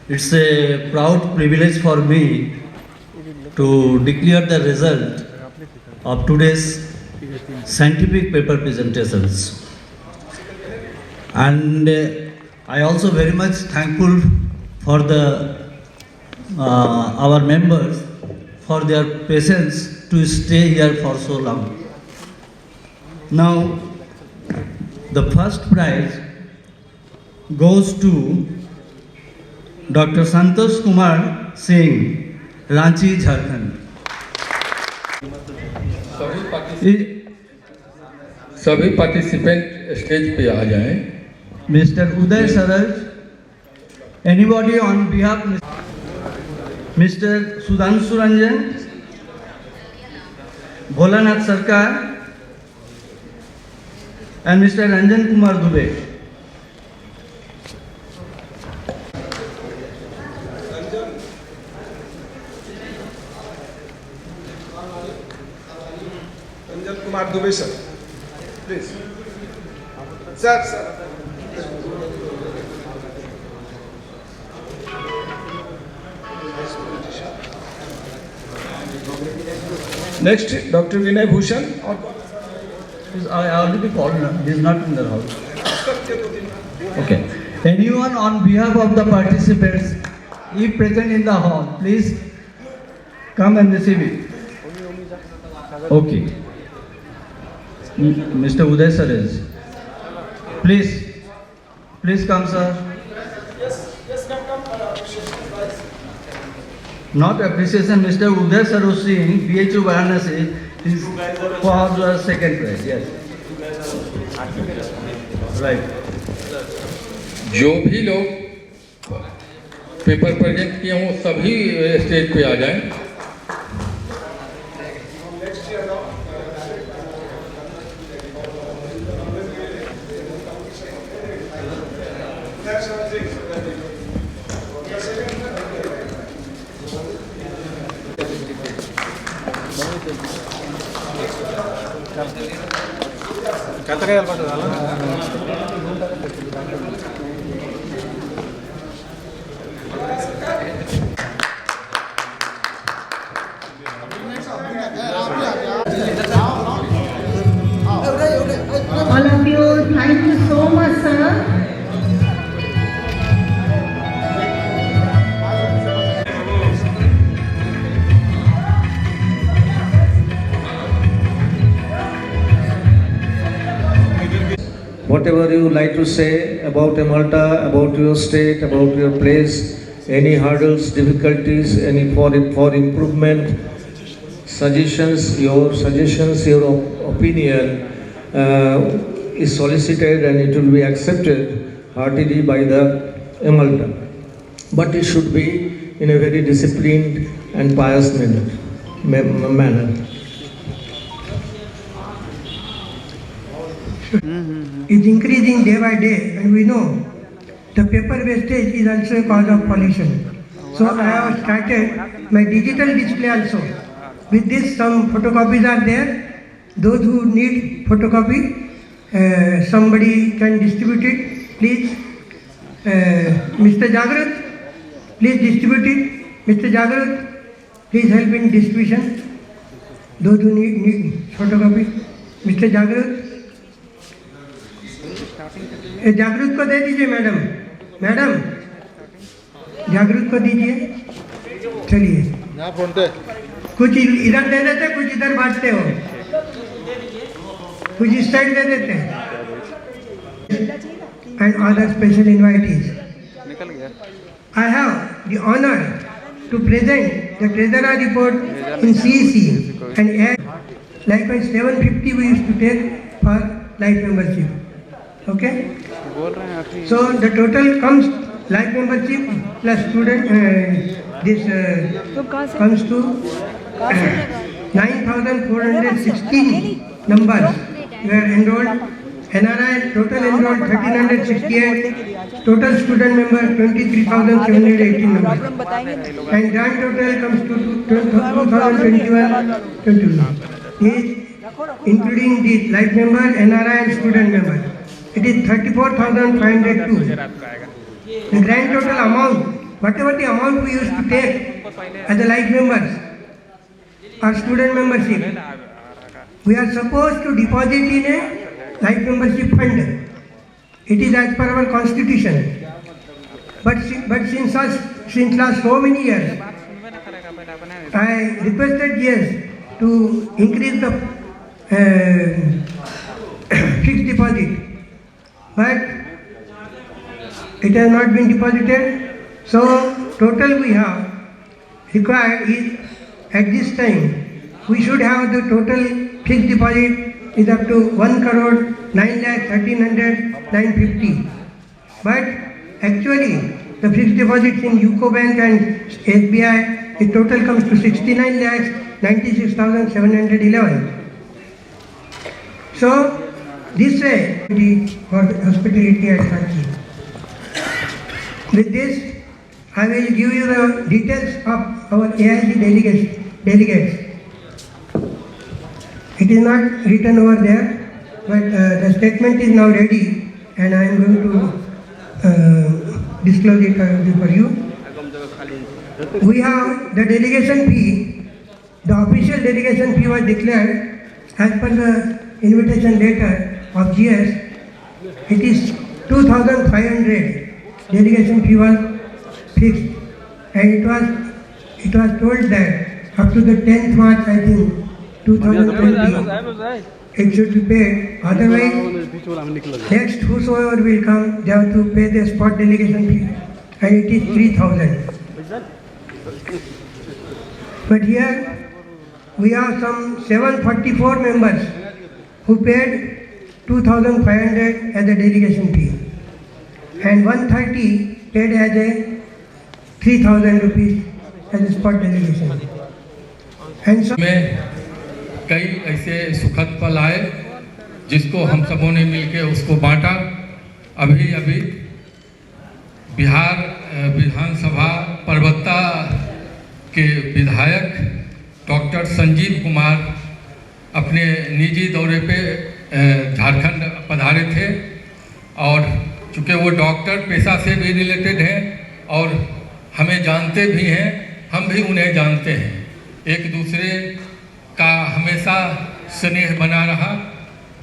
It's a proud privilege for me to declare the result of today's scientific paper presentations. And I also very much thankful for our members for their patience to stay here for so long. Now, the first prize goes to Dr. Santosh Kumar Singh, Ranchi, Jharkhand. सभी participant stage पे आ जाएं। Mr. Uday Saraj, anybody on behalf of Mr. Sudhanshu Ranjan, Bholanath Sarkar, and Mr. Ranjan Kumar Dubey. Ranjan Kumar Dubey, sir. Please. Sir. Next, Dr. Vinay Bhushan. I already called him. He is not in the house. Okay. Anyone on behalf of the participants, if present in the hall, please come and receive it. Okay. Mr. Uday Saraj. Please come, sir. Yes, come. Not appreciation, Mr. Uday Saraj Singh, BHU Varanasi, is for the second prize. Yes. Right. जो भी लोग paper present किए हों सभी stage पे आ जाएं। All of you, thank you so much, sir. Whatever you like to say about Malta, about your state, about your place, any hurdles, difficulties, any for improvement, suggestions, your opinion is solicited and it will be accepted heartily by the Malta. But it should be in a very disciplined and pious manner. Is increasing day by day, and we know the paper wastage is also a cause of pollution. So I have started my digital display also. With this, some photocopies are there. Those who need photocopy, somebody can distribute it. Please, Mr. Jagrat, please distribute it. Mr. Jagrat, please help in distribution. Those who need photocopy. Mr. Jagrat. जागरूक को दे दीजिए madam जागरूक को दीजिए चलिए कुछ इधर दे देते कुछ इधर बांटते हो कुछ इस साइड दे देते हैं and other special invitees. I have the honor to present the treasurer report in CEC and likewise 750 we used to take for life membership. Okay? So the total comes life membership plus student comes to 9,416 numbers. We are enrolled. NRI total enrolled 1,368. Total student members 23,718 numbers. And grand total comes to 2,021. Is including the life member, NRI and student member. It is 34,502. The grand total amount whatever the amount we used to take as a life members or student membership, we are supposed to deposit in a life membership fund. It is as per our constitution. But since last so many years, I requested yes to increase the fixed deposit, but it has not been deposited. So total we have required is at this time we should have the total fixed deposit is up to 1,09,13,950. But actually the fixed deposits in UCO Bank and SBI, the total comes to 69,96,711. So this way for the hospitality at Ranchi. With this, I will give you the details of our AIC delegates. It is not written over there, but the statement is now ready, and I am going to disclose it for you. We have the delegation fee. The official delegation fee was declared as per the invitation letter of GS. It is 2,500. Delegation fee was fixed, and it was told that up to the 10th March, I think, 2020, it should be paid. Otherwise, next whosoever will come, they have to pay the spot delegation fee, and it is 3,000. But here we have some 744 members who paid 2,500 as a delegation fee, and 130 paid as a 3,000 rupees as a spot delegation. And so में कई ऐसे सुखद पल आए जिसको हम सबों ने मिलकर उसको बांटा। अभी बिहार विधानसभा परबत्ता के विधायक डॉक्टर संजीव कुमार अपने निजी दौरे पे झारखंड पधारे थे, और चूँकि वो डॉक्टर पेशा से भी रिलेटेड हैं और हमें जानते भी हैं, हम भी उन्हें जानते हैं। एक दूसरे का हमेशा स्नेह बना रहा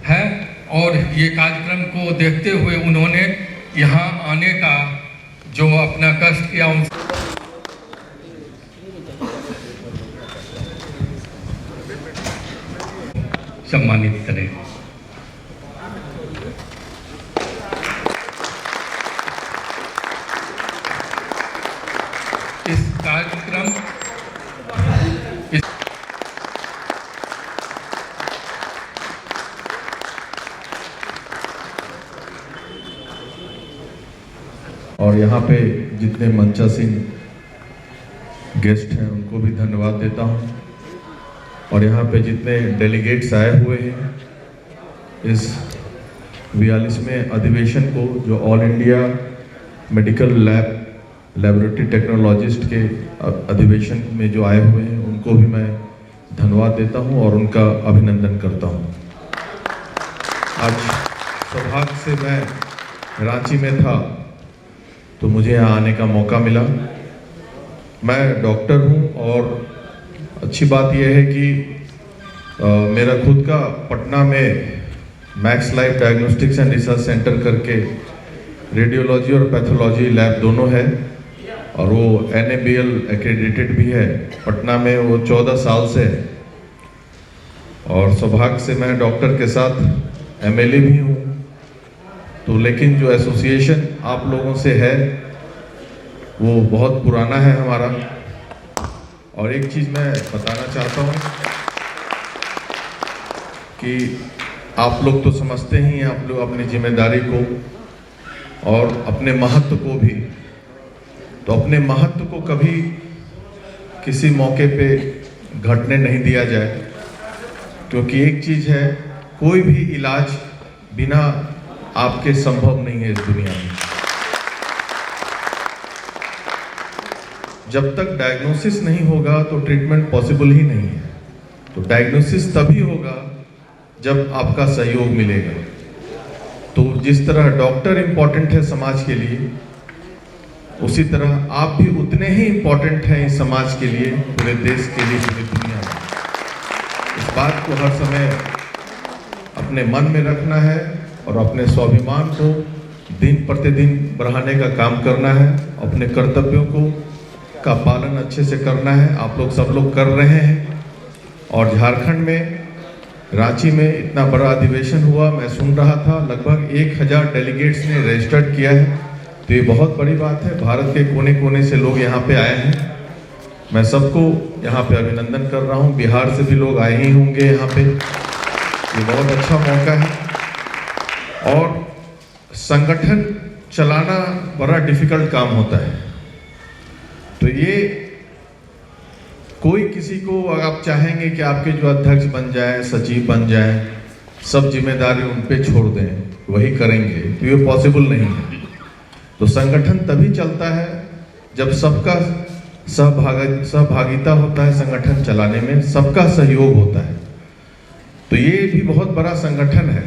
है, और ये कार्यक्रम को देखते हुए उन्होंने यहाँ आने का जो अपना कष्ट किया उन सम्मानित करें। इस कार्यक्रम और यहाँ पे जितने मंचासीन गेस्ट हैं उनको भी धन्यवाद देता हूँ, और यहाँ पे जितने डेलीगेट्स आए हुए हैं इस 42वें अधिवेशन को, जो all India medical laboratory technologist के अधिवेशन में जो आए हुए हैं, उनको भी मैं धन्यवाद देता हूँ और उनका अभिनंदन करता हूँ। आज सौभाग्य से मैं रांची में था तो मुझे यहाँ आने का मौका मिला। मैं डॉक्टर हूँ, और अच्छी बात यह है कि मेरा खुद का पटना में max life diagnostics and research centre करके रेडियोलॉजी और पैथोलॉजी लैब दोनों है, और वो NABL एक्रेडिटेड भी है पटना में, वो 14 साल से है। और सौभाग्य से मैं डॉक्टर के साथ MLA भी हूँ, तो लेकिन जो एसोसिएशन आप लोगों से है वो बहुत पुराना है हमारा। और एक चीज़ मैं बताना चाहता हूँ कि आप लोग तो समझते ही हैं, आप लोग अपनी जिम्मेदारी को और अपने महत्व को भी, तो अपने महत्व को कभी किसी मौके पे घटने नहीं दिया जाए, क्योंकि एक चीज़ है, कोई भी इलाज बिना आपके संभव नहीं है इस दुनिया में। जब तक डायग्नोसिस नहीं होगा तो ट्रीटमेंट पॉसिबल ही नहीं है। तो डायग्नोसिस तभी होगा जब आपका सहयोग मिलेगा। तो जिस तरह डॉक्टर इम्पॉर्टेंट है समाज के लिए, उसी तरह आप भी उतने ही इम्पोर्टेंट हैं इस समाज के लिए, पूरे देश के लिए, पूरी दुनिया में। इस बात को हर समय अपने मन में रखना है और अपने स्वाभिमान को दिन प्रतिदिन बढ़ाने का काम करना है। अपने कर्तव्यों का पालन अच्छे से करना है। आप लोग सब लोग कर रहे हैं। और झारखंड में रांची में इतना बड़ा अधिवेशन हुआ, मैं सुन रहा था, लगभग 1000 डेलीगेट्स ने रजिस्टर्ड किया है। तो ये बहुत बड़ी बात है। भारत के कोने कोने से लोग यहाँ पे आए हैं। मैं सबको यहाँ पे अभिनंदन कर रहा हूँ। बिहार से भी लोग आए ही होंगे यहाँ पे। ये बहुत अच्छा मौका है। और संगठन चलाना बड़ा डिफिकल्ट काम होता है। तो ये कोई किसी को आप चाहेंगे कि आपके जो अध्यक्ष बन जाए, सचिव बन जाए, सब जिम्मेदारी उन पे छोड़ दें, वही करेंगे, तो ये पॉसिबल नहीं है। तो संगठन तभी चलता है जब सबका सहभागिता होता है। संगठन चलाने में सबका सहयोग होता है। तो ये भी बहुत बड़ा संगठन है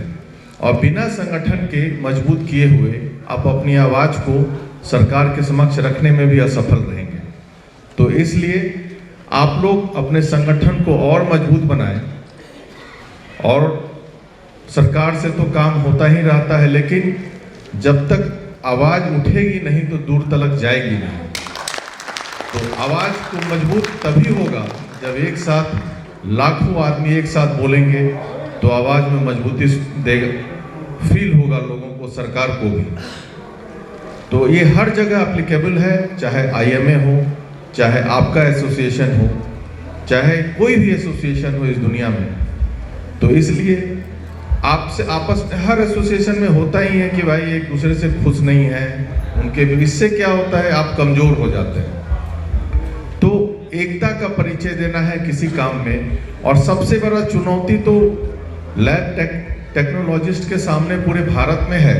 और बिना संगठन के मजबूत किए हुए आप अपनी आवाज को सरकार के समक्ष रखने में भी असफल रहेंगे। तो इसलिए आप लोग अपने संगठन को और मजबूत बनाएं। और सरकार से तो काम होता ही रहता है, लेकिन जब तक आवाज उठेगी नहीं तो दूर तक जाएगी नहीं। तो आवाज को मजबूत तभी होगा जब एक साथ लाखों आदमी एक साथ बोलेंगे, तो आवाज में मजबूती देगा, फील होगा लोगों को, सरकार को भी। तो ये हर जगह एप्लीकेबल है, चाहे IMA हो, चाहे आपका एसोसिएशन हो, चाहे कोई भी एसोसिएशन हो इस दुनिया में। तो इसलिए आपसे आपस में हर एसोसिएशन में होता ही है कि भाई एक दूसरे से खुश नहीं है उनके भी। इससे क्या होता है, आप कमजोर हो जाते हैं। तो एकता का परिचय देना है किसी काम में। और सबसे बड़ा चुनौती तो लैब टेक्नोलॉजिस्ट के सामने पूरे भारत में है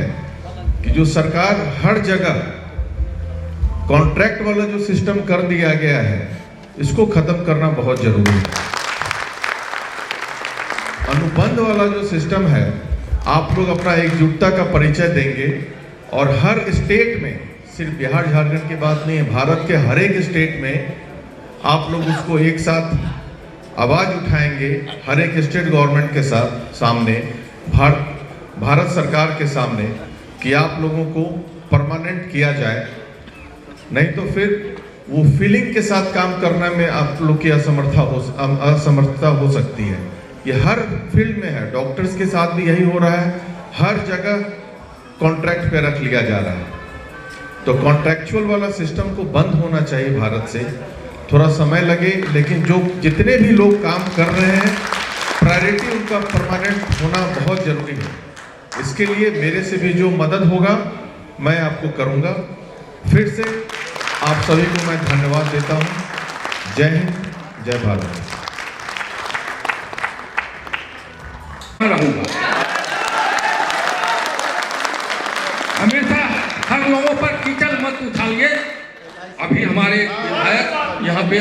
कि जो सरकार हर जगह कॉन्ट्रैक्ट वाला जो सिस्टम कर दिया गया है, इसको खत्म करना बहुत जरूरी है। अनुबंध वाला जो सिस्टम है, आप लोग अपना एकजुटता का परिचय देंगे और हर स्टेट में, सिर्फ बिहार झारखंड की बात नहीं है, भारत के हर एक स्टेट में आप लोग उसको एक साथ आवाज उठाएंगे। हर एक स्टेट गवर्नमेंट के सामने, भारत सरकार के सामने, कि आप लोगों को परमानेंट किया जाए। नहीं तो फिर वो फीलिंग के साथ काम करने में आप लोग की असमर्थता हो सकती है। ये हर फील्ड में है, डॉक्टर्स के साथ भी यही हो रहा है। हर जगह कॉन्ट्रैक्ट पे रख लिया जा रहा है। तो कॉन्ट्रैक्चुअल वाला सिस्टम को बंद होना चाहिए भारत से। थोड़ा समय लगे, लेकिन जितने भी लोग काम कर रहे हैं, प्रायोरिटी उनका परमानेंट होना बहुत जरूरी है। इसके लिए मेरे से भी जो मदद होगा मैं आपको करूंगा। फिर से आप सभी को मैं धन्यवाद देता हूं। जय हिंद, जय भारत। रहूंगा हमेशा हर लोगों पर कीचड़ मत उछालिए। अभी हमारे विधायक यहाँ पे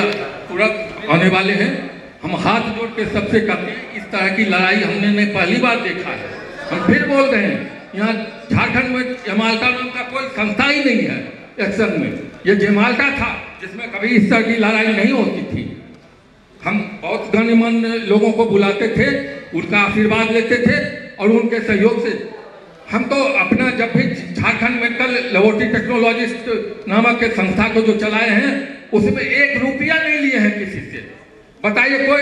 तुरंत आने वाले हैं। हम हाथ जोड़ के सबसे कहते हैं, इस तरह की लड़ाई हमने पहली बार देखा है। हम फिर बोल रहे हैं, यहाँ झारखंड में जमाल्टा नाम का कोई संस्था ही नहीं है एक्शन में। ये जमाल्टा था जिसमें कभी इस तरह की लड़ाई नहीं होती थी। हम बहुत गणमान्य लोगों को बुलाते थे, उनका आशीर्वाद लेते थे और उनके सहयोग से हम तो अपना, जब भी झारखंड मेडिकल लेबोरेटरी टेक्नोलॉजिस्ट नामक के संस्था को जो चलाए हैं, उसमें 1 रुपया नहीं लिए हैं किसी से। बताइए, कोई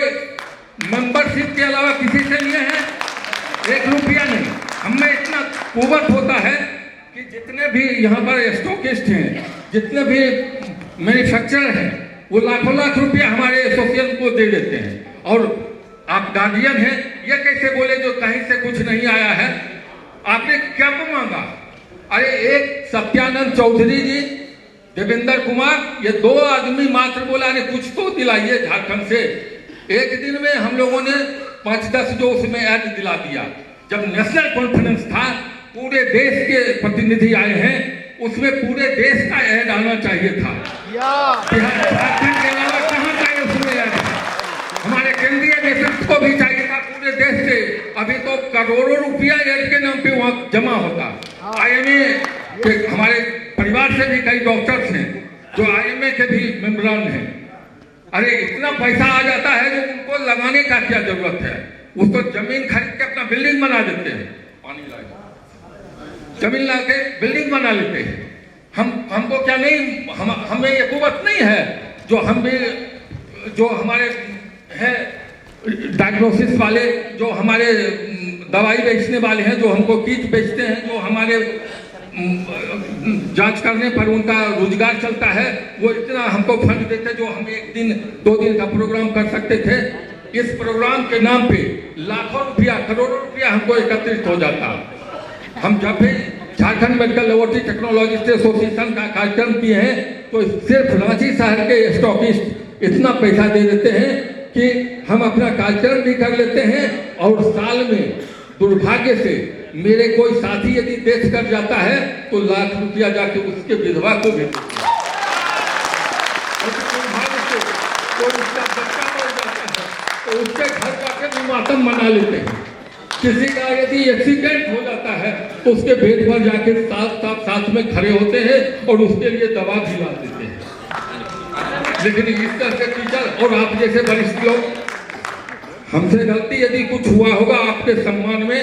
मेंबरशिप के अलावा किसी से लिए हैं? 1 रुपया नहीं। हमें इतना कुवत होता है कि जितने भी यहाँ पर स्टॉकिस्ट हैं, जितने भी मैन्युफैक्चरर हैं, वो लाखों लाख रुपया हमारे एसोसिएशन को दे देते हैं। और आप गार्जियन हैं, ये कैसे बोले जो कहीं से कुछ नहीं आया है? आपने क्या मांगा? अरे एक सत्यानंद चौधरी जी, देवेंद्र कुमार, ये 2 आदमी मात्र बोला ने कुछ तो दिलाइए झारखंड से। एक दिन में हम लोगों ने 5-10 जो उसमें ऐड दिला दिया। जब नेशनल कॉन्फ्रेंस था, पूरे देश के प्रतिनिधि आए हैं, उसमें पूरे देश का ऐड आना चाहिए था। झारखंड के अलावा कहाँ चाहिए उसमें ऐड? हमारे केंद्रीय नेतृत्व को भी चाहिए था पूरे देश से। अभी तो करोड़ों रुपया ऐड के नाम पे वहाँ जमा होता। IMA के हमारे परिवार बिहार से भी कई डॉक्टर्स हैं जो IMA के भी मेंबरान हैं। अरे इतना पैसा आ जाता है जो उनको लगाने का क्या जरूरत है? उसको जमीन खरीद के अपना बिल्डिंग बना देते हैं, पानी ला जमीन ला के बिल्डिंग बना लेते हैं। हमको क्या नहीं, हमें ये कुवत नहीं है जो हम भी, जो हमारे हैं डायग्नोसिस वाले, जो हमारे दवाई बेचने वाले हैं, जो हमको किट बेचते हैं, जो हमारे जांच करने पर उनका रोजगार चलता है, वो इतना हमको फंड देते जो हम 1 दिन 2 दिन का प्रोग्राम कर सकते थे। इस प्रोग्राम के नाम पे लाखों रुपया, करोड़ों रुपया हमको एकत्रित हो जाता। हम जब भी Jharkhand medical laboratory technologist association का कार्यक्रम किए हैं तो सिर्फ रांची शहर के स्टॉकिस्ट इतना पैसा दे देते हैं कि हम अपना कार्यक्रम भी कर लेते हैं। और साल में दुर्भाग्य से मेरे कोई साथी यदि देश कर जाता है तो लाख रुपया जाके उसके विधवा को भी देते हैं। दुर्भाग्य से कोई उसका बच्चा मर जाता है तो उसके घर जाके भी मातम मना लेते हैं। किसी का यदि एक्सीडेंट हो जाता है तो उसके बेड पर जाके साथ में खड़े होते हैं और उसके लिए दवा भी ला देते हैं। लेकिन इस तरह से टीचर और आप जैसे वरिष्ठ लोग, हमसे गलती यदि कुछ हुआ होगा आपके सम्मान में,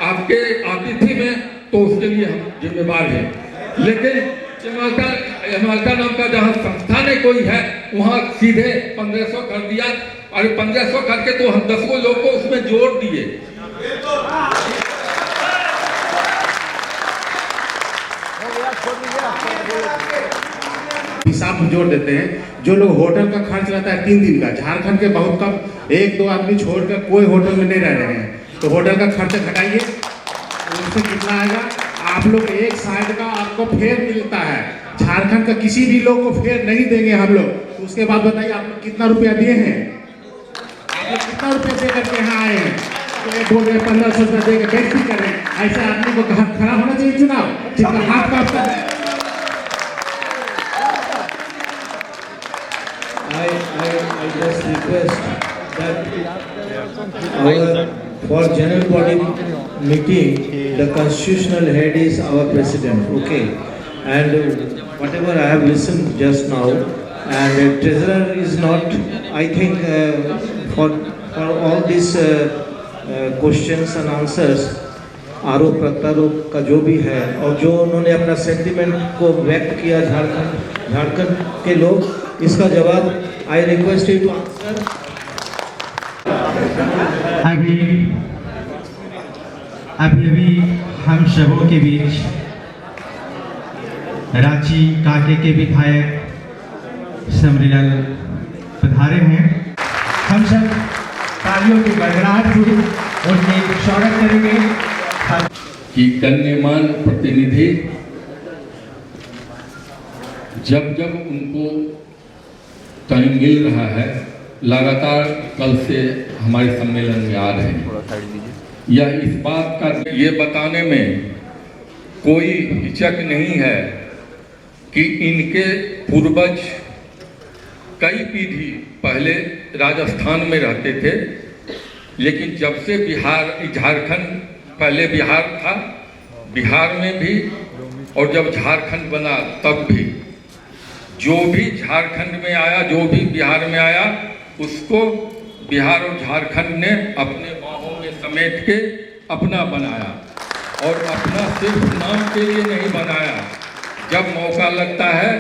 आपके आतिथ्य में, तो उसके लिए हम जिम्मेवार हैं। लेकिन एमाल्टा नाम का जहाँ संस्था ने कोई है वहाँ सीधे 1500 कर दिया। और 1500 करके तो हम 10 लोग को उसमें जोड़ दिए। हिसाब में जोड़ देते हैं। जो लोग होटल का खर्च रहता है 3 दिन का, झारखंड के बहुत कम 1-2 आदमी छोड़कर कोई होटल में नहीं रह रहे हैं, तो होटल का खर्च घटाइए, उससे कितना आएगा? आप लोग एक साइड का आपको फेयर मिलता है, झारखंड का किसी भी लोग को फेयर नहीं देंगे हम लोग। तो उसके बाद बताइए आप लोग कितना रुपया दिए हैं? आप लोग कितना रुपया दे करके यहाँ आए हैं? तो एक बोल रहे 1500 रुपया दे के बेइज्जती करें। ऐसे आदमी को खड़ा होना चाहिए चुनाव, जिसका हाथ कांपता है। I just request that for general body meeting, the constitutional head is our president, okay? And whatever I have listened just now, and treasurer is not, I think, for all these questions and answers, आरोप प्रत्यारोप का जो भी है, और जो उन्होंने अपना सेंटिमेंट को व्यक्त किया झारखंड के लोग, इसका जवाब I request you to answer. अभी हम सबों के बीच रांची कांटे के विधायक समरीलाल पधारे हैं। हम सब तालियों की गड़गड़ाहट हुई, उनकी स्वागत करेंगे। कि गण्यमान प्रतिनिधि जब उनको टाइम मिल रहा है, लगातार कल से हमारे सम्मेलन में आ रहे हैं, यह इस बात का ये बताने में कोई हिचक नहीं है कि इनके पूर्वज कई पीढ़ी पहले राजस्थान में रहते थे, लेकिन जब से झारखंड, पहले बिहार था, बिहार में भी, और जब झारखंड बना तब भी, जो भी झारखंड में आया, जो भी बिहार में आया, उसको बिहार और झारखंड ने अपने बाहों में समेट के अपना बनाया। और अपना सिर्फ नाम के लिए नहीं बनाया, जब मौका लगता है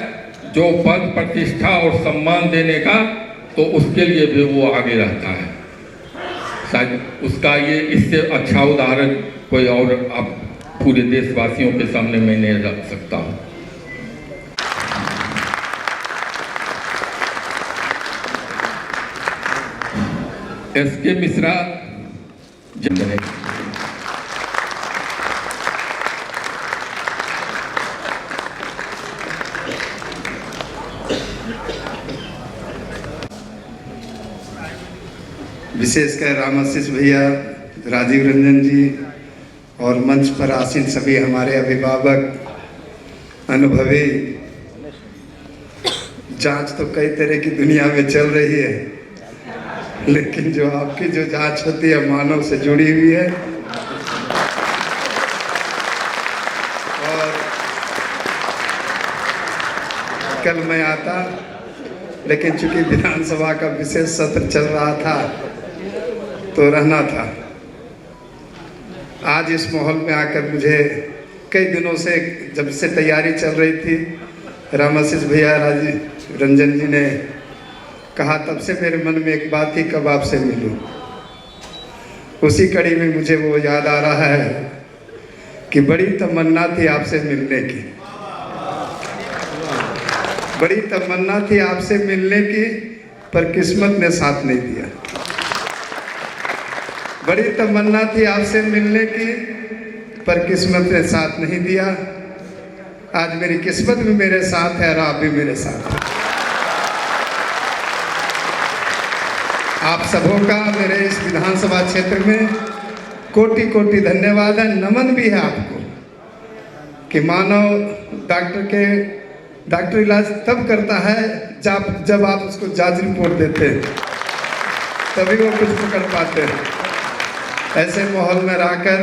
जो पद प्रतिष्ठा और सम्मान देने का, तो उसके लिए भी वो आगे रहता है। शायद उसका ये इससे अच्छा उदाहरण कोई और अब पूरे देशवासियों के सामने मैं नहीं रख सकता हूँ। SK मिश्रा जनरल विशेषकर रामाशीष भैया, राजीव रंजन जी और मंच पर आसीन सभी हमारे अभिभावक, अनुभवी। जांच तो कई तरह की दुनिया में चल रही है, लेकिन जो आपकी जो जांच होती है मानव से जुड़ी हुई है। और कल मैं आता, लेकिन चूंकि विधानसभा का विशेष सत्र चल रहा था तो रहना था। आज इस माहौल में आकर मुझे कई दिनों से, जब से तैयारी चल रही थी, रामाशीष भैया, राजीव रंजन जी ने कहा, तब से मेरे मन में एक बात थी, कब आपसे मिलूं। उसी कड़ी में मुझे वो याद आ रहा है कि बड़ी तमन्ना थी आपसे मिलने की, बड़ी तमन्ना थी आपसे मिलने की, पर किस्मत ने साथ नहीं दिया। बड़ी तमन्ना थी आपसे मिलने की, पर किस्मत ने साथ नहीं दिया। आज मेरी किस्मत भी मेरे साथ है और आप भी मेरे साथ हैं। आप सबों का मेरे इस विधानसभा क्षेत्र में कोटि कोटि धन्यवाद है। नमन भी है आपको कि मानव डॉक्टर इलाज तब करता है जब आप उसको जांच रिपोर्ट देते हैं, तभी वो कुछ पकड़ पाते हैं। ऐसे माहौल में रहकर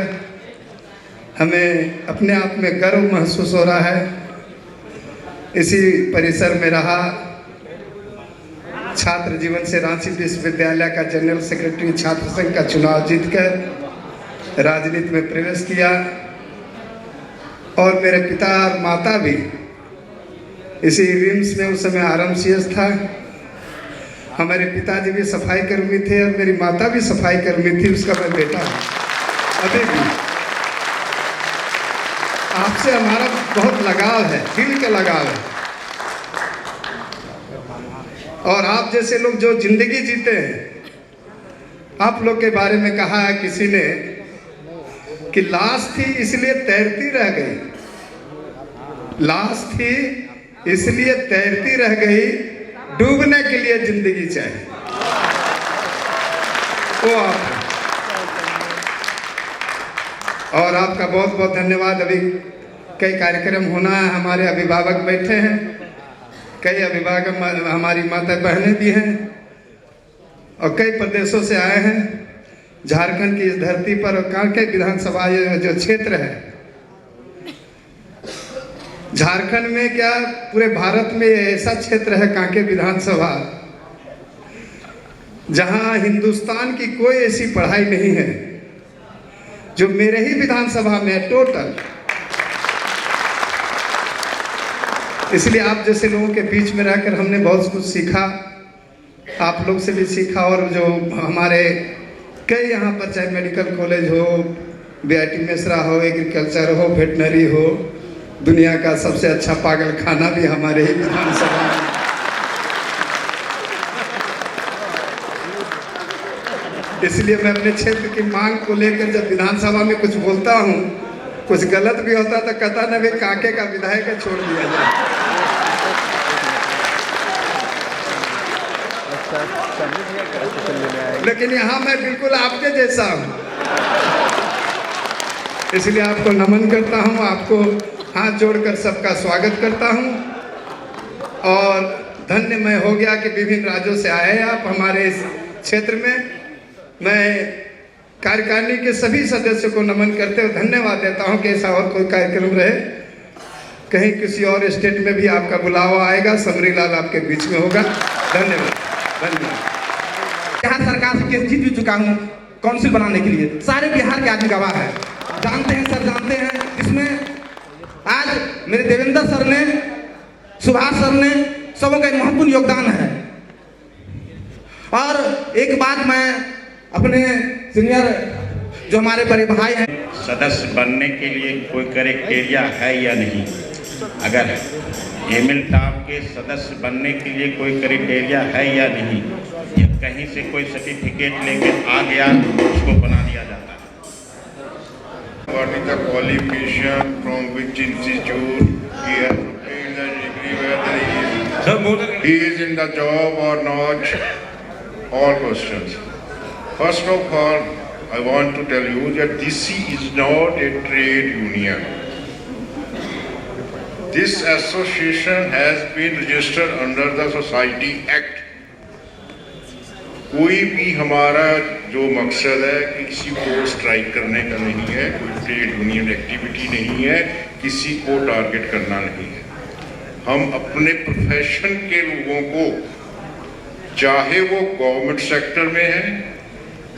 हमें अपने आप में गर्व महसूस हो रहा है। इसी परिसर में रहा, छात्र जीवन से रांची विश्वविद्यालय का जनरल सेक्रेटरी, छात्र संघ का चुनाव जीतकर राजनीति में प्रवेश किया, और मेरे पिता और माता भी इसी रिम्स में उस समय RMCS था। हमारे पिताजी भी सफाई कर्मी थे और मेरी माता भी सफाई कर्मी थी, उसका मैं बेटा हूँ। अभी भी आपसे हमारा बहुत लगाव है, दिल का लगाव है। और आप जैसे लोग जो जिंदगी जीते हैं, आप लोग के बारे में कहा है किसी ने कि लाश थी इसलिए तैरती रह गई, लाश थी इसलिए तैरती रह गई, डूबने के लिए जिंदगी चाहिए। वो आप हैं। और आपका बहुत बहुत धन्यवाद। अभी कई कार्यक्रम होना है, हमारे अभिभावक बैठे हैं, कई अभिभावक हमारी माता बहनें भी हैं और कई प्रदेशों से आए हैं। झारखंड की इस धरती पर और कांके विधानसभा जो क्षेत्र है, झारखंड में क्या पूरे भारत में ऐसा क्षेत्र है कांके विधानसभा, जहां हिंदुस्तान की कोई ऐसी पढ़ाई नहीं है जो मेरे ही विधानसभा में है टोटल। इसलिए आप जैसे लोगों के बीच में रहकर हमने बहुत कुछ सीखा, आप लोग से भी सीखा। और जो हमारे कई यहाँ पर, चाहे मेडिकल कॉलेज हो, BIT मेसरा हो, एग्रीकल्चर हो, वेटनरी हो, दुनिया का सबसे अच्छा पागल खाना भी हमारे ही विधानसभा में। इसलिए मैं अपने क्षेत्र की मांग को लेकर जब विधानसभा में कुछ बोलता हूँ, कुछ गलत भी होता तो कहता ना, वे कांके का विधायक है, छोड़ दिया जाए। लेकिन यहाँ मैं बिल्कुल आपके जैसा हूँ, इसलिए आपको नमन करता हूँ, आपको हाथ जोड़कर सबका स्वागत करता हूँ। और धन्य मैं हो गया कि विभिन्न राज्यों से आए आप हमारे इस क्षेत्र में। मैं कार्यकारिणी के सभी सदस्यों को नमन करते हुए धन्यवाद देता हूं कि ऐसा और कोई कार्यक्रम रहे, कहीं किसी और स्टेट में भी आपका बुलावा आएगा, समरीलाल आपके बीच में होगा। धन्यवाद, धन्यवाद। बिहार सरकार से केस जीत भी चुका हूँ काउंसिल बनाने के लिए, सारे बिहार के आदमी गवाह है, जानते हैं सर, जानते हैं। इसमें आज मेरे देवेंद्र सर ने, सुभाष सर ने, सबों का एक महत्वपूर्ण योगदान है। और एक बात मैं अपने सीनियर जो हमारे बड़े भाई हैं, सदस्य बनने के लिए कोई क्राइटेरिया है या नहीं? अगर एमिल टॉप के सदस्य बनने के लिए कोई क्राइटेरिया है या नहीं, या कहीं से कोई सर्टिफिकेट लेके आ गया उसको बना दिया जाता है? What is the qualification from which institute he has obtained the degree, whether he is in the job or not? All questions. First of all, I want to tell you that this is not a trade union. This association has been registered under the Society Act. कोई भी हमारा जो मकसद है कि किसी को strike करने का नहीं है, कोई ट्रेड यूनियन एक्टिविटी नहीं है, किसी को टारगेट करना नहीं है। हम अपने प्रोफेशन के लोगों को, चाहे वो गवर्नमेंट सेक्टर में है,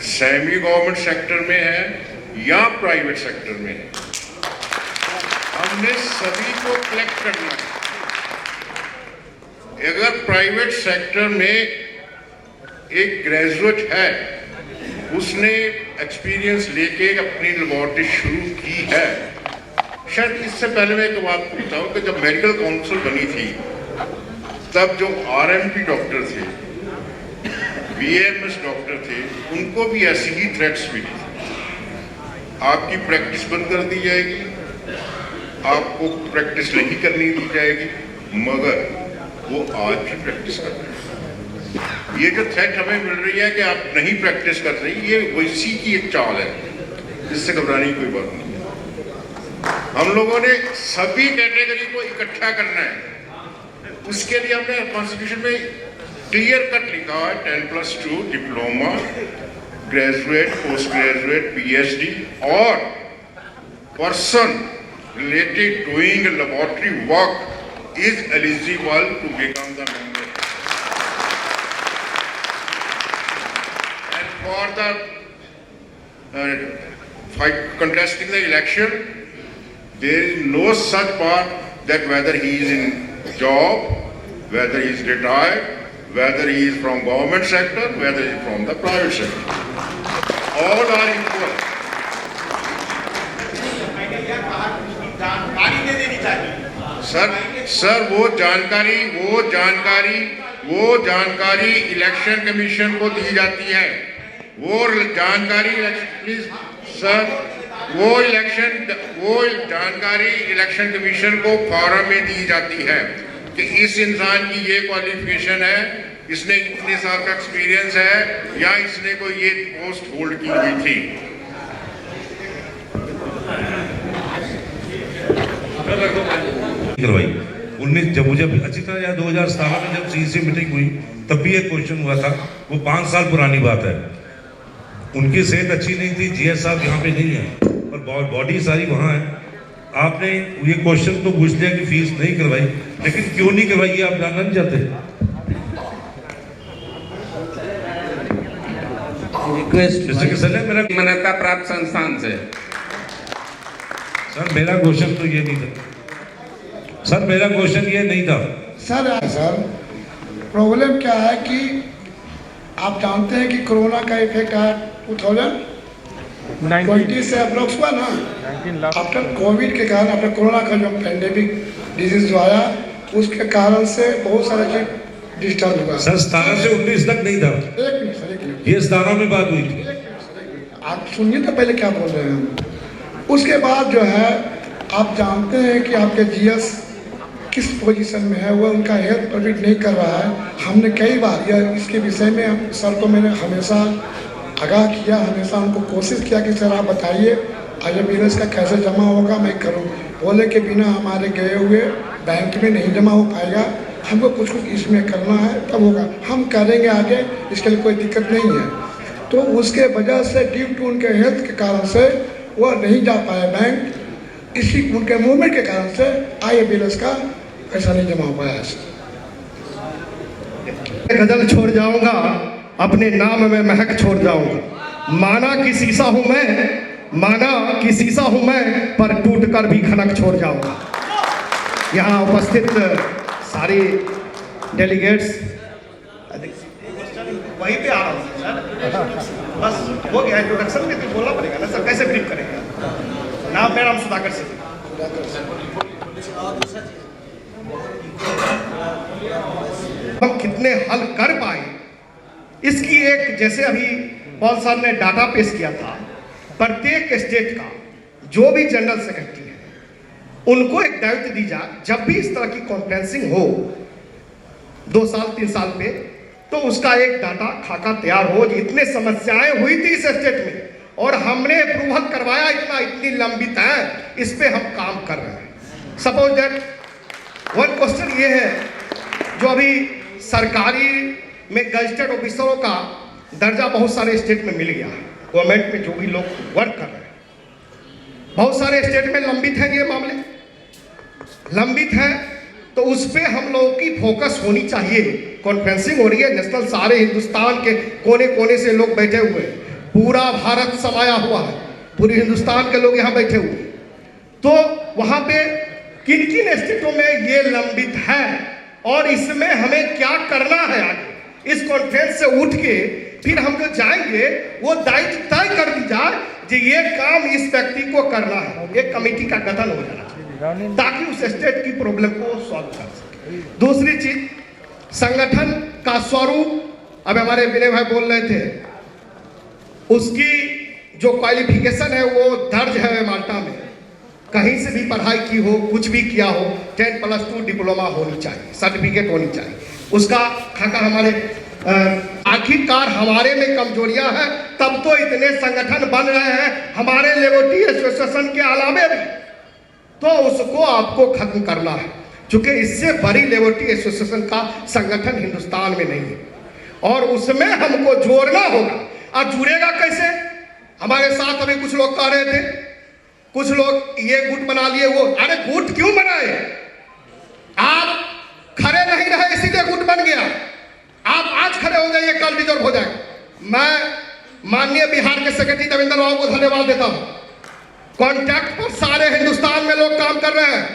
सेमी गवर्नमेंट सेक्टर में है या प्राइवेट सेक्टर में है, हमने सभी को कलेक्ट करना है। अगर प्राइवेट सेक्टर में एक ग्रेजुएट है, उसने एक्सपीरियंस लेके अपनी लेबोरेटरी शुरू की है, शायद इससे पहले मैं एक बात पूछता हूँ कि जब मेडिकल काउंसिल बनी थी तब जो आरएमपी डॉक्टर थे, बीएमएस डॉक्टर थे, उनको भी ऐसी ही थ्रेट्स मिली थी, आपकी प्रैक्टिस बंद कर दी जाएगी, आपको प्रैक्टिस नहीं करनी दी जाएगी, मगर वो आज भी प्रैक्टिस कर रहे हैं। ये जो थ्रेट हमें मिल रही है कि आप नहीं प्रैक्टिस कर रही, ये वैसी की एक चाल है, इससे घबराने की कोई बात नहीं है। हम लोगों ने सभी कैटेगरी को इकट्ठा करना है, उसके लिए हमने कॉन्स्टिट्यूशन में क्लियर कट लिखा है 10+2 diploma, graduate, post graduate, PhD और person related doing laboratory work is eligible to become the member. And for the contesting the election, there is no such part that whether he is in job, whether he is retired, whether he is from government sector, whether he is from the private sector. All are equal. Sir वो जानकारी election commission को दी जाती है। वो जानकारी please sir, वो जानकारी election commission को फॉरम में दी जाती है कि इस इंसान की ये क्वालिफिकेशन है, इसने इतने साल का एक्सपीरियंस है या इसने कोई ये पोस्ट होल्ड की हुई थी। करवाई 19 जब मुझे अच्छी तरह याद 2017 में जब सीईसी मीटिंग हुई तब भी एक क्वेश्चन हुआ था, वो 5 साल पुरानी बात है। उनकी सेहत अच्छी नहीं थी, जीएस साहब यहाँ पे नहीं है पर बॉडी सारी वहाँ है। आपने ये क्वेश्चन तो पूछ लिया कि फीस नहीं करवाई, लेकिन क्यों नहीं करवाई ये आप जानना नहीं चाहते? रिक्वेस्ट मान्यता प्राप्त संस्थान से। सर मेरा क्वेश्चन तो ये नहीं था, सर मेरा क्वेश्चन ये नहीं था। सर प्रॉब्लम क्या है कि आप जानते हैं कि कोरोना का इफेक्ट आया 2020 से अप्रोक्स हुआ ना, आफ्टर कोविड के कारण, आफ्टर कोरोना का जो पैंडेमिक डिजीज जो आया उसके कारण से बहुत सारा चीज डिस्टर्ब हुआ। सर 17 से 19 तक नहीं था। एक मिनट ये 17 में बात हुई थी। आप सुनिए तो पहले क्या बोल रहे हैं। उसके बाद जो है आप जानते हैं कि आपके जीएस किस पोजीशन में है, वो उनका हेल्थ परमिट नहीं कर रहा है। हमने कई बार यह इसके विषय में सर को मैंने हमेशा आगाह किया, हमेशा उनको कोशिश किया कि सर आप बताइए IMPS का कैसे जमा होगा, मैं करूँ। बोले के बिना हमारे गए हुए बैंक में नहीं जमा हो पाएगा, हमको कुछ इसमें करना है तब होगा, हम करेंगे आगे, इसके लिए कोई दिक्कत नहीं है। तो उसके वजह से ड्यू टू उनके हेल्थ के कारण से वो नहीं जा पाए बैंक, इसी उनके मूवमेंट के कारण से IMPS का पैसा नहीं जमा हो पाया। गजल छोड़ जाऊंगा, अपने नाम में महक छोड़ जाऊंगा। माना कि शीशा हूं मैं, माना कि शीशा हूं मैं, पर टूट कर भी खनक छोड़ जाऊंगा। यहाँ उपस्थित सारे डेलीगेट्स, वहीं पे आ रहा हूँ सर, बस हो गया इंट्रोडक्शन में, तो बोलना पड़ेगा ना सर, कैसे ब्रीफ करेंगे। नाम मेरा नाम सुधाकर सिंह। हम कितने हल कर पाए इसकी एक, जैसे अभी पॉल साहब ने डाटा पेश किया था, प्रत्येक स्टेट का जो भी जनरल सेक्रेटरी है उनको एक दायित्व दी जाए, जब भी इस तरह की कॉन्फ्रेंसिंग हो 2 साल 3 साल पे, तो उसका एक डाटा खाका तैयार हो। इतने समस्याएं हुई थी इस स्टेट में और हमने अप्रूवल करवाया, इतनी लंबित है, इस पे हम काम कर रहे हैं। सपोज दैट वन क्वेश्चन ये है, जो अभी सरकारी में गजटेड ऑफिसरों का दर्जा बहुत सारे स्टेट में मिल गया है, गवर्नमेंट में जो भी लोग वर्क कर रहे हैं, बहुत सारे स्टेट में लंबित हैं, ये मामले लंबित हैं। तो उस पर हम लोगों की फोकस होनी चाहिए। कॉन्फ्रेंसिंग हो रही है नेशनल, सारे हिंदुस्तान के कोने कोने से लोग बैठे हुए हैं, पूरा भारत समाया हुआ है, पूरे हिंदुस्तान के लोग यहाँ बैठे हुए हैं। तो वहाँ पे किन किन स्टेटों में ये लंबित है और इसमें हमें क्या करना है आगे, इस कॉन्फ्रेंस से उठ के फिर हम जो जाएंगे वो दायित्व तय कर दी जाए कि ये काम इस व्यक्ति को करना है। एक कमेटी का गठन हो जाना चाहिए ताकि उस स्टेट की प्रॉब्लम को सॉल्व कर सके। दूसरी चीज, संगठन का स्वरूप, अब हमारे विनय भाई बोल रहे थे, उसकी जो क्वालिफिकेशन है वो दर्ज है माल्टा में, कहीं से भी पढ़ाई की हो, कुछ भी किया हो, 10+2 डिप्लोमा होनी चाहिए, सर्टिफिकेट होनी चाहिए उसका। खाका हमारे आखिरकार हमारे में कमजोरियां हैं, तब तो इतने संगठन बन रहे हैं हमारे लेबोरेटरी एसोसिएशन के अलावे भी, तो उसको आपको खत्म करना है, क्योंकि इससे बड़ी लेबोरेटरी एसोसिएशन का संगठन हिंदुस्तान में नहीं है और उसमें हमको जोड़ना होगा। और जुड़ेगा कैसे? हमारे साथ अभी कुछ लोग कह रहे थे, कुछ लोग ये गुट बना लिए, वो, अरे गुट क्यों बनाए? आप खड़े नहीं रहे इसीलिए गुट बन गया। आप आज खड़े हो जाइए, कल डिजॉल्व हो जाएगा। मैं माननीय बिहार के सेक्रेटरी देवेंद्र राव को धन्यवाद देता हूं। कॉन्टैक्ट पर सारे हिंदुस्तान में लोग काम कर रहे हैं,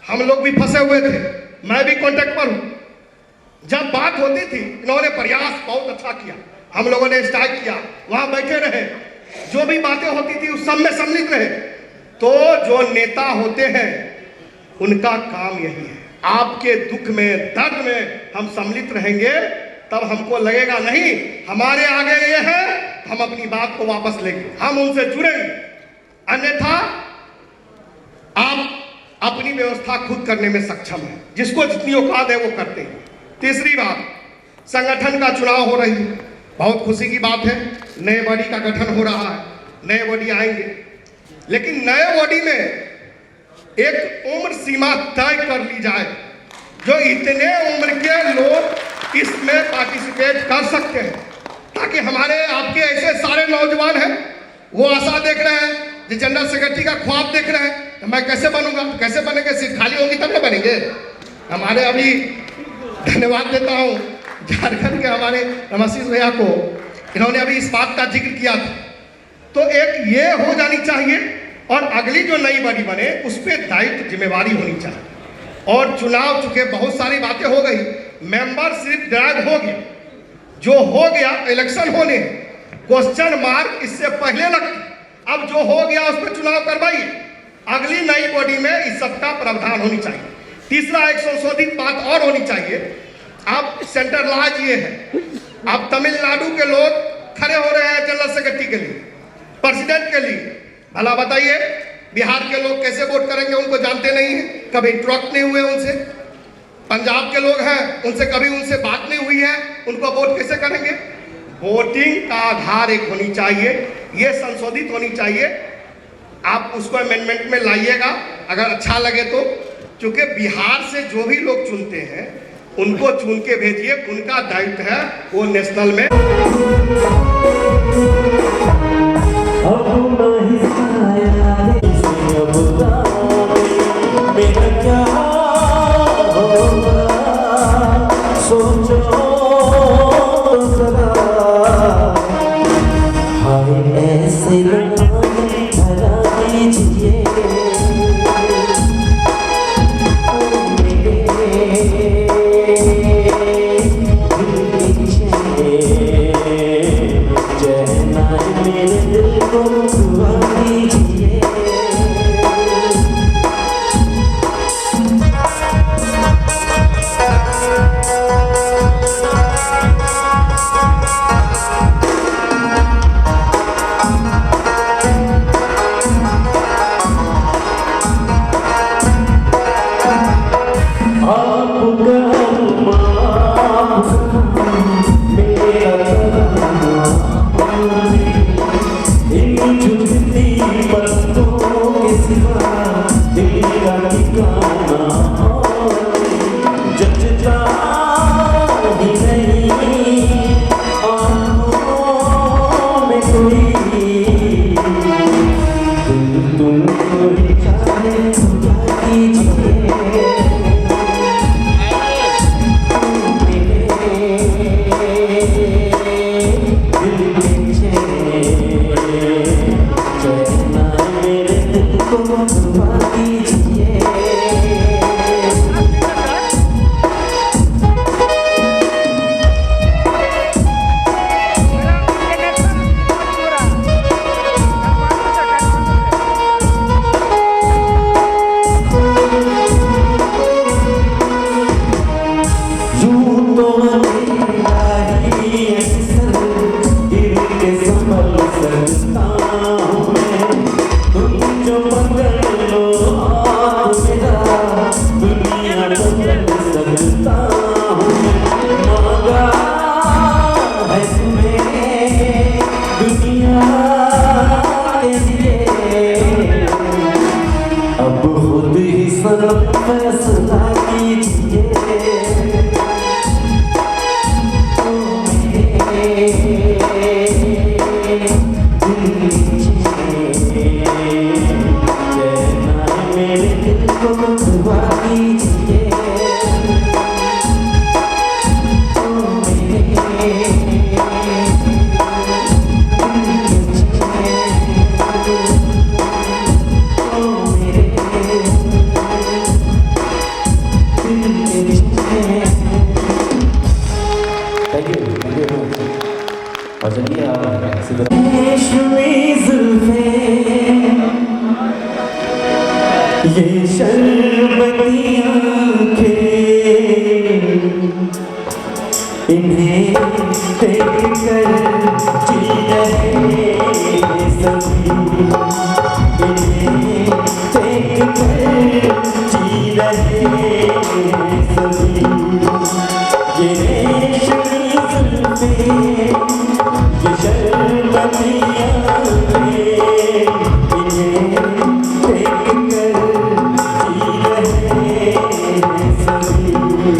हम लोग भी फंसे हुए थे, मैं भी कॉन्टैक्ट पर हूं। जब बात होती थी इन्होंने प्रयास बहुत अच्छा किया, हम लोगों ने स्ट्राइक किया, वहां बैठे रहे, जो भी बातें होती थी उस सब में सम्मिलित रहे। तो जो नेता होते हैं उनका काम यही है, आपके दुख में, दर्द में हम सम्मिलित रहेंगे, तब हमको लगेगा नहीं हमारे आगे ये है, हम अपनी बात को वापस लेंगे, हम उनसे जुड़ेंगे। अन्यथा आप अपनी व्यवस्था खुद करने में सक्षम है, जिसको जितनी औकात है वो करते हैं। तीसरी बात, संगठन का चुनाव हो रही है, बहुत खुशी की बात है, नए बॉडी का गठन हो रहा है, नए बॉडी आएंगे, लेकिन नए बॉडी में एक उम्र सीमा तय कर ली जाए, जो इतने उम्र के लोग इसमें पार्टिसिपेट कर सकते हैं, ताकि हमारे आपके ऐसे सारे नौजवान हैं वो आशा देख रहे हैं, जो जनरल सेक्रेटरी का ख्वाब देख रहे हैं, तो मैं कैसे बनूंगा, कैसे बनेंगे, सीट खाली होगी तब ना बनेंगे। हमारे अभी धन्यवाद देता हूँ झारखंड के हमारे रमाशीष भैया को, इन्होंने अभी इस बात का जिक्र किया था। तो एक ये हो जानी चाहिए और अगली जो नई बॉडी बने उस पर दायित्व जिम्मेवारी होनी चाहिए। और चुनाव चुके बहुत सारी बातें हो गई, मेंबर सिर्फ ड्राइव हो गया, जो हो गया इलेक्शन होने, क्वेश्चन मार्क इससे पहले लगती, अब जो हो गया उस पर चुनाव करवाइए। अगली नई बॉडी में इस सब का प्रावधान होनी चाहिए। तीसरा, एक संशोधित बात और होनी चाहिए, अब सेंट्रलाइज ये है, अब तमिलनाडु के लोग खड़े हो रहे हैं जनरल सेक्रेटरी के लिए, प्रेसिडेंट के लिए, भला बताइए बिहार के लोग कैसे वोट करेंगे, उनको जानते नहीं है, कभी इंटरेक्ट नहीं हुए उनसे। पंजाब के लोग हैं, उनसे कभी उनसे बात नहीं हुई है, उनको वोट कैसे करेंगे? वोटिंग का आधार एक होनी चाहिए, ये संशोधित होनी चाहिए। आप उसको अमेंडमेंट में लाइएगा अगर अच्छा लगे तो, क्योंकि बिहार से जो भी लोग चुनते हैं उनको चुन के भेजिए, उनका दायित्व है वो नेशनल में। ये शर्बती आँखें इन्हें देख कर जी रहे सभी, इन्हें देख कर जी रहे सभी। ये रेशमी जुल्फें, ये शर्बती आँखें इन्हें देख कर जी रहे सभी, इन्हें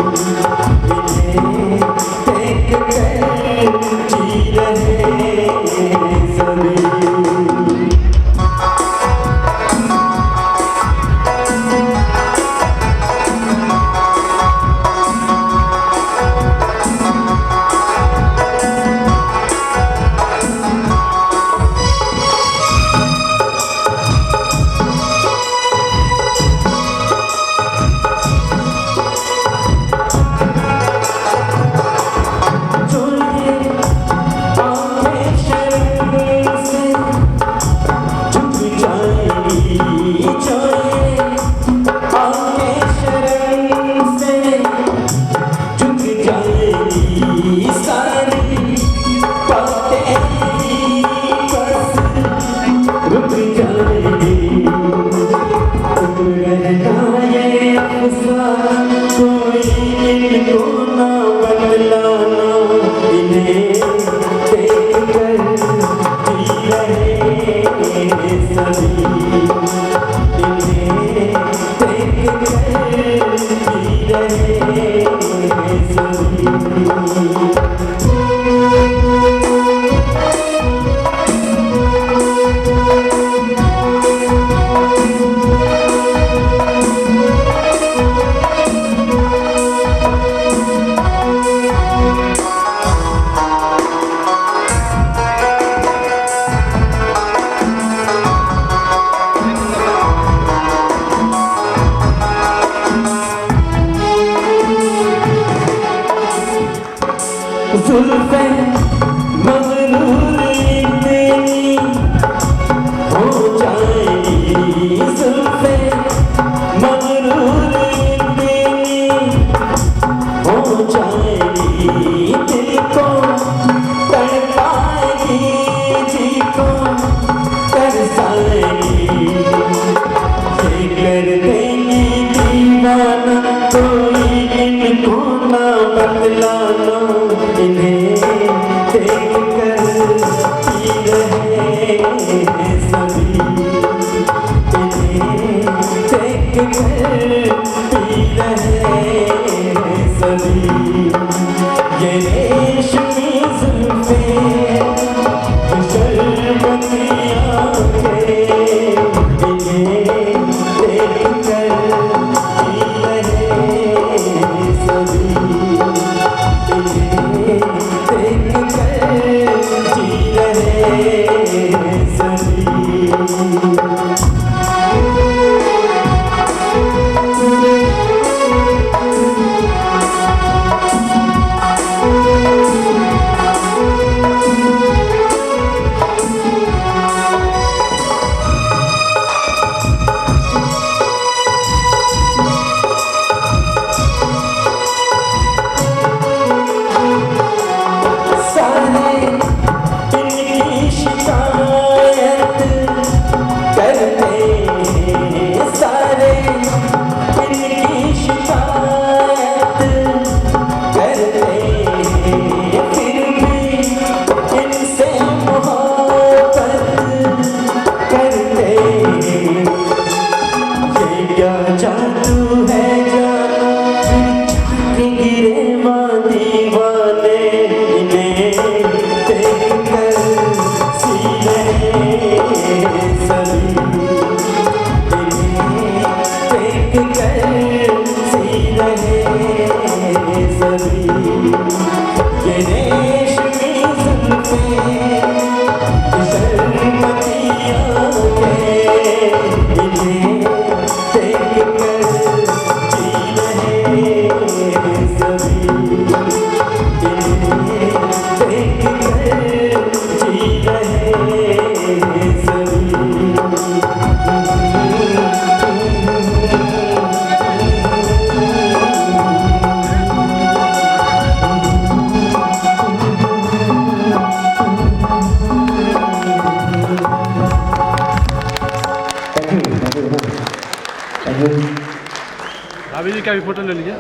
देख कर जी रहे सभी। का भी फोटो ले लीजिए।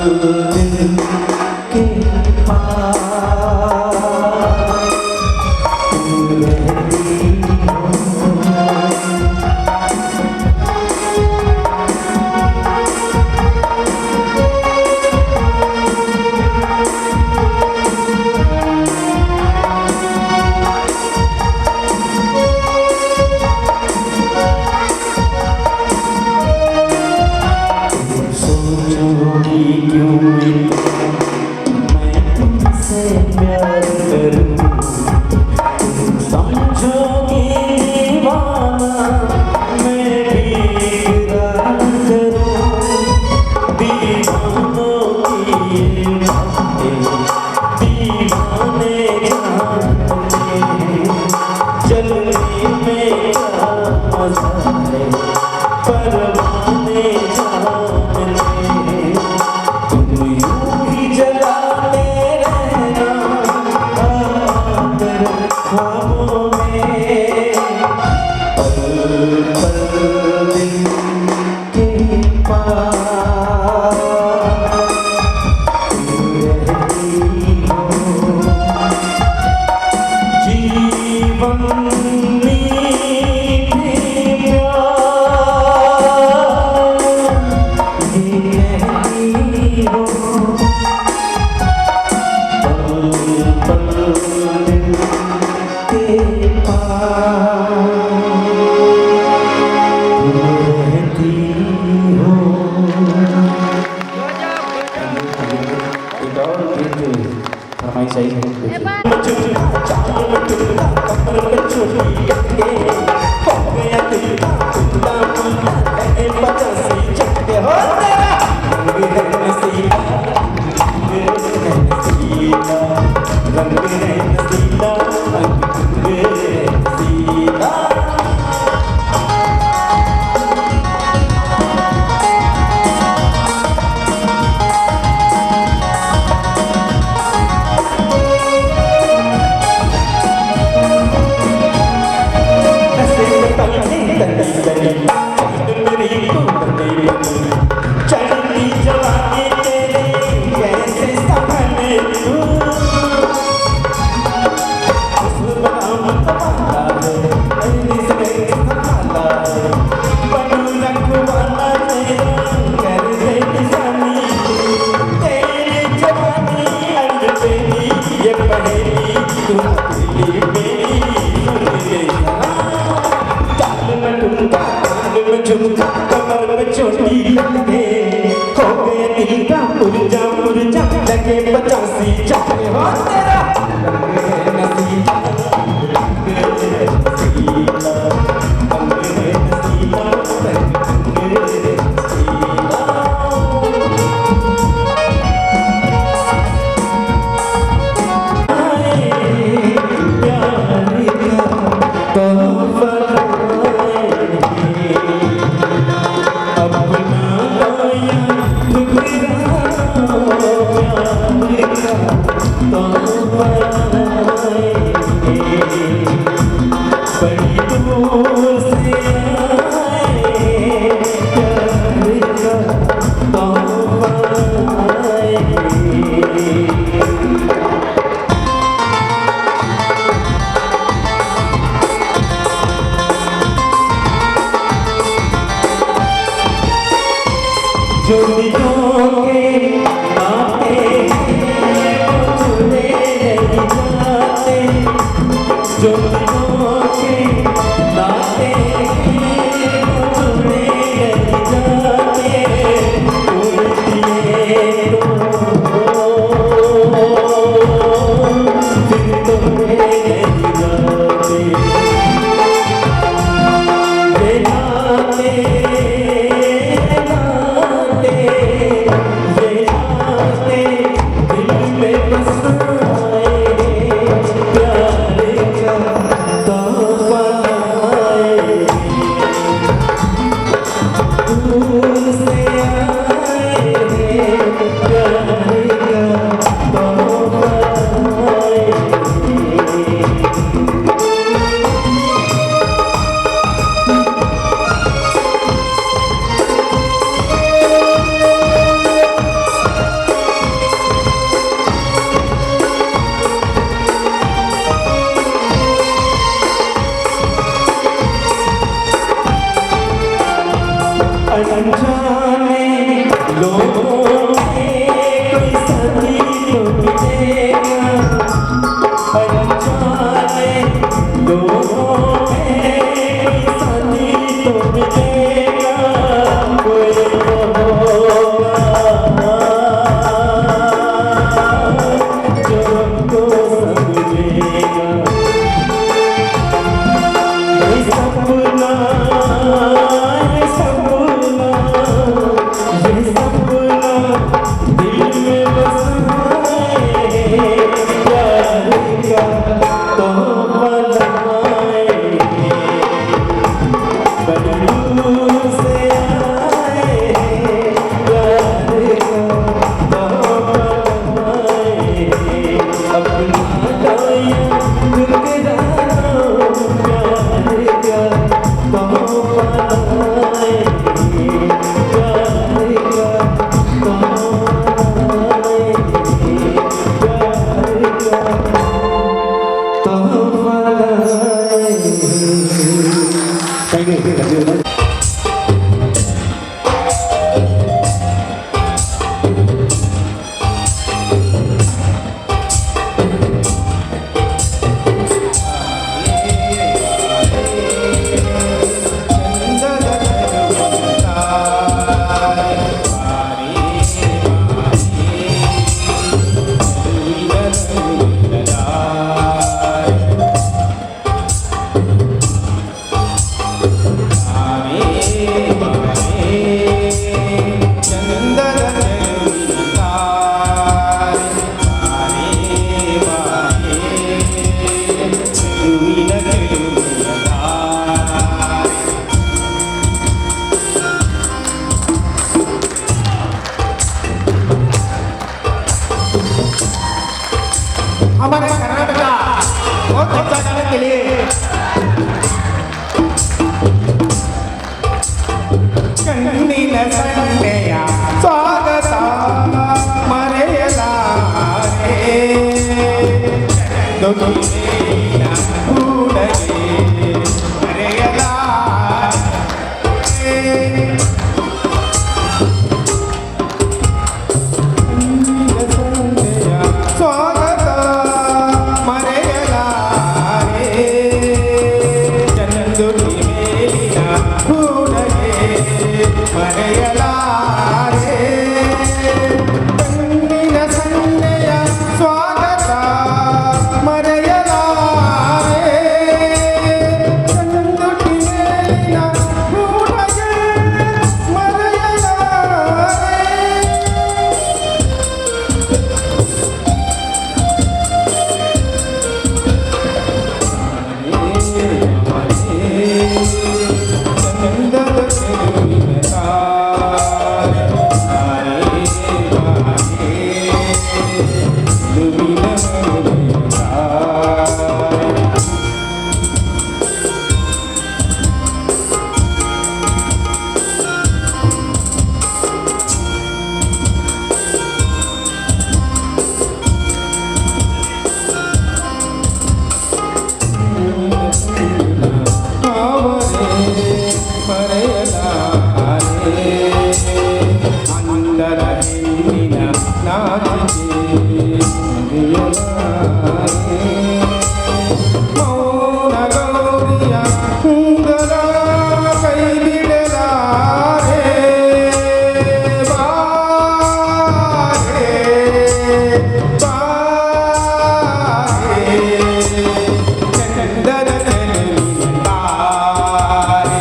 दिल के पास तुम रहती सोचोगी क्यों मैं तुमसे प्यार करूं, तुम समझोगी दीवाना मैं भी इकरार करूं। दीवानों की ये बातें दीवाने जानते हैं, चलने में क्या मजा है परवाने जानते हैं। तुम यूं ही जलाते रहना आकर ख्वाबों में, पल पल दिल के पास तुम रहती हो। जीवन मीठे प्यार ये कहती हो, पल पल दिल के पास तुम रहती हो। एक और गीत फरमाइश आई है। कमर में चोटी के हो गया दिल खुदा मुल्ला ए पचासी चक्के हो तेरा रंग है नसीला, रंग है नसीला, रंग है नसीला, रंग है नसीला। चढ़ती जवानी तेरी कैसे संभले तू, बादाम कमाला है ऐनी से संभाला है, बनू रखवाला तेरा कर दे निशानी। तेरी जवानी अंग तेरी ये पहेली तू दिली मेरी सुन ले चाल में ठुमका कान में झुमका कमर में चोटी लगे हो गया दिल का मुरझा मुरझा लगे 85 चक्के हो तेरा रंग है नसीला, रंग है नसीला, रंग है नसीला, रंग है नसीला। प्यार का तोहफा अपना लाया ठुकरा प्यार बहुत अच्छा गाने के लिए ಕಣ್ಣಿನ ಸನ್ನೆಯ ಸ್ವಾಗತ ಮರೆಯಲಾರೆ ದುಡಿಮೆಯ ಕೂಡಲೇ ಮರೆಯಲಾರೆ ಕಣ್ಣಿನ ಸನ್ನೆಯ ಸ್ವಾಗತ ಮರೆಯಲಾರೆ ಚಂದುಟಿ ಮೇಲಿನ ಕೂಡಲೇ ಮರೆಯಲಾರೆ ಕಣ್ಣಿನ ಸನ್ನೆಯ ಸ್ವಾಗತ ಮರೆಯಲಾರೆ ಚಂದುಟಿ ಮೇಲಿನ ಕೂಡಲೇ ಮರೆಯಲಾರೆ ಚಂದದ ಚೆಲುವಿನ ತಾರೆ ಲುವಿನ ಮರೆಯಲಾರೆ ಅಂದರ ಹೆಣ್ಣಿನ ನಾಚಿಕೆ ಮರೆಯಲಾರೆ ಮೌನ ಗೌರಿಯ ಸುಂದರ ಕೈ ಬಿಡಲಾರೆ ಬಾರೆ ಬಾರೆ ಚಂದದ ಚೆಲುವಿನ ತಾರೆ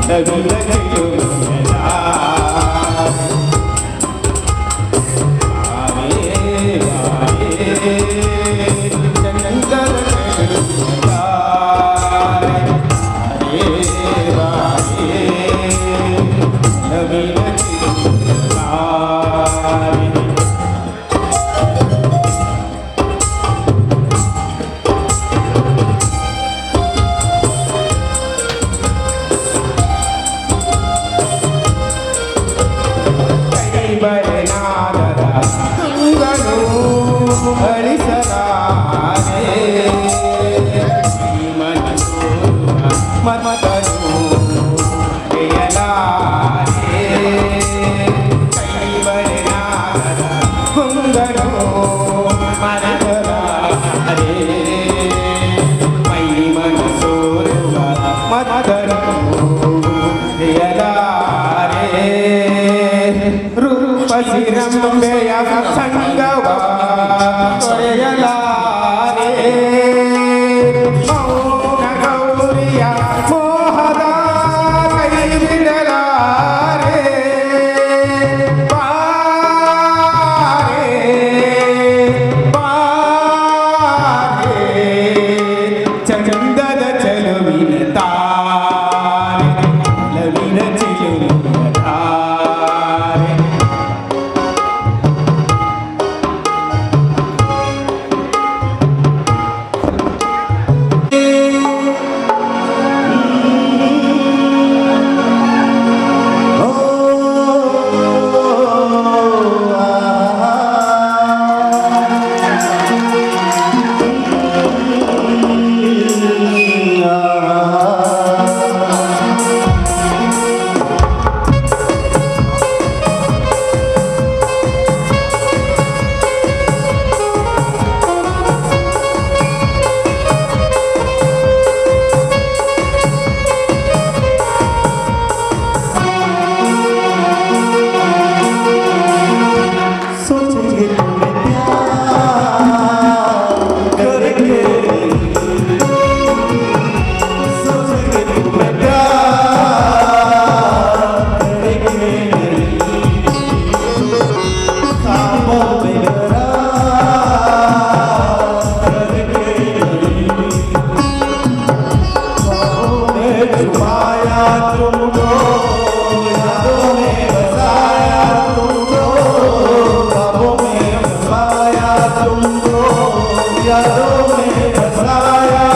ನಗುಲ ಚೆಲುವಿನ ತಾರೆ ಬಾರೆ ಚಂದದ ಚೆಲುವಿನ ತಾರೆ ಬಾರೆ ನಗುಲ ಚೆಲುವಿನ ತಾರೆ ಕೈ ಬರೆನಾದದ ತುಂಗನು ಅಳಿಸಲಾರೆ ಮನಸ್ಸು ಮಮತನು ಮರೆಯಲಾರೆ ಕೈ ಬರೆನಾದದ ತುಂಗನು ಮರೆಯಲಾರೆ ಮೈ ಮನಸ್ಸು ಮಮತನು ಮರೆಯಲಾರೆ ರೂಪಸಿರಂಬೆಯ ಸಂಗವ ತೊರೆಯಲಾರೆ ಮೌನ ಗೌರಿಯ ಮೋಹದ ಕೈ ಬಿಡಲಾರೆ ಬಾರೆ ಬಾರೆ ಚಂದದ ಚೆಲುವಿನ ತಾರೆ ಲವಿನ ಚೆಲುವಿನ ತಾರೆ यादों में बसाया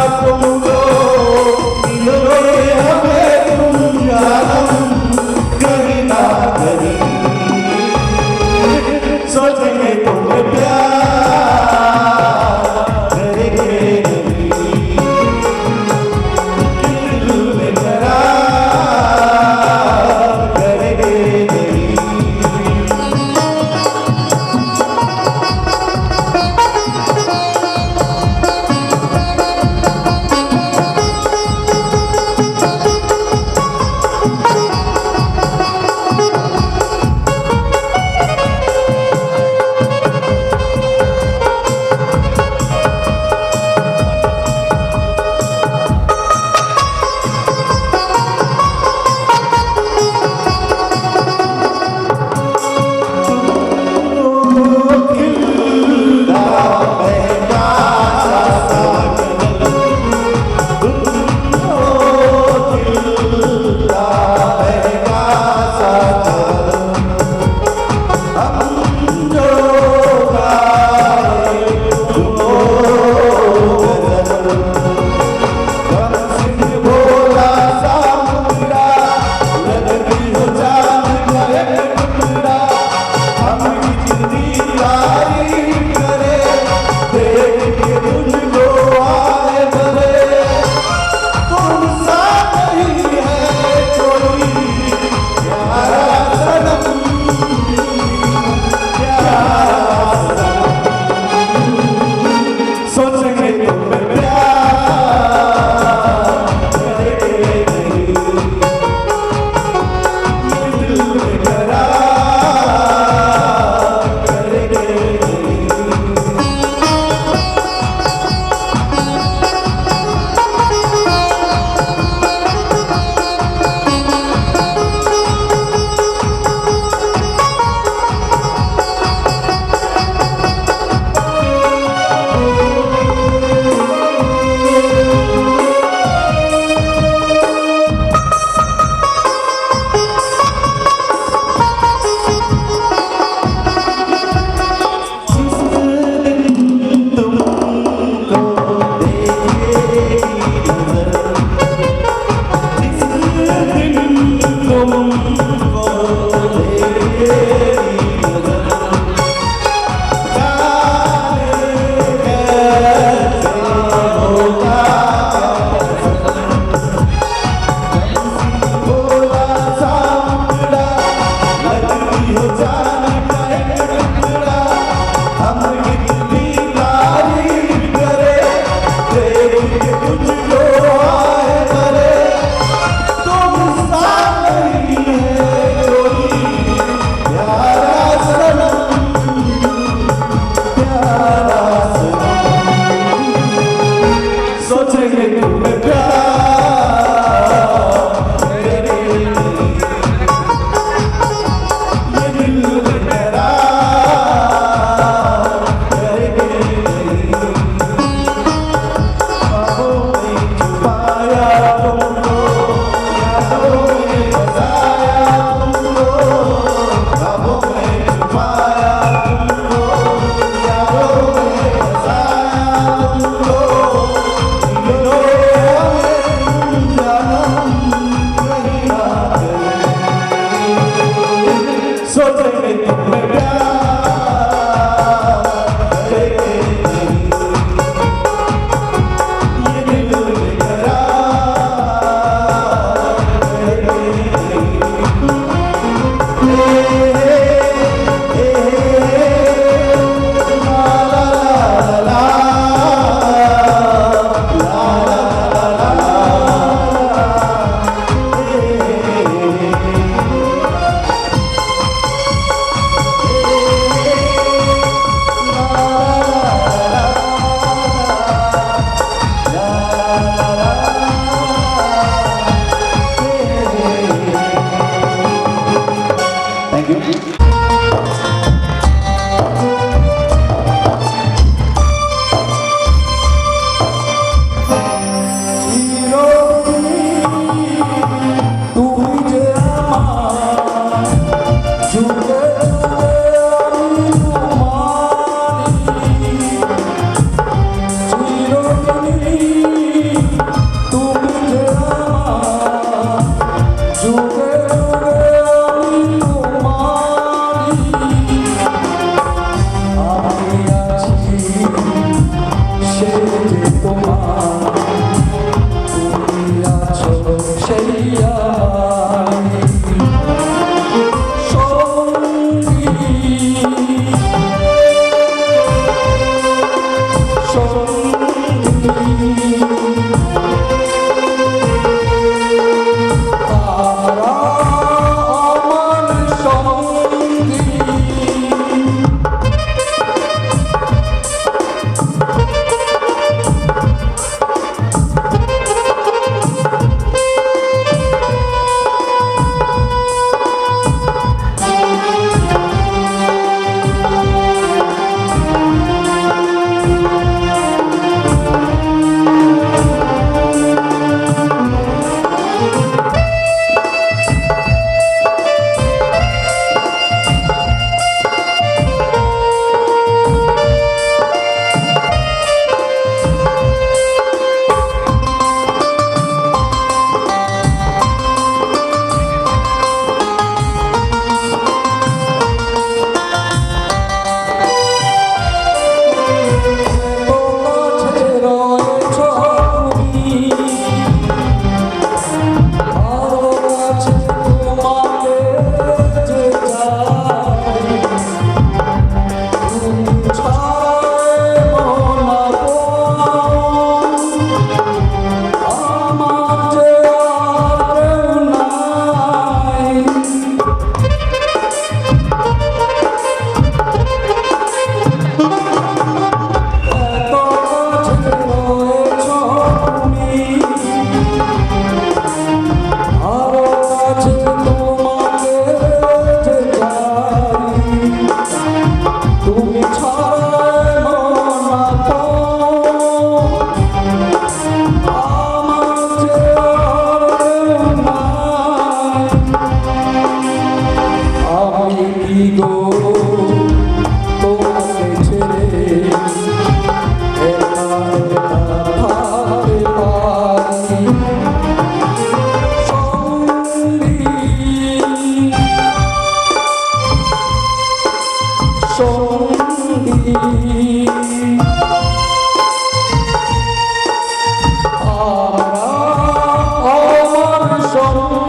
सोचेंगे तुम प्यार करेंगे नहीं, दिल में करार करेंगे नहीं। আমার সঙ্গী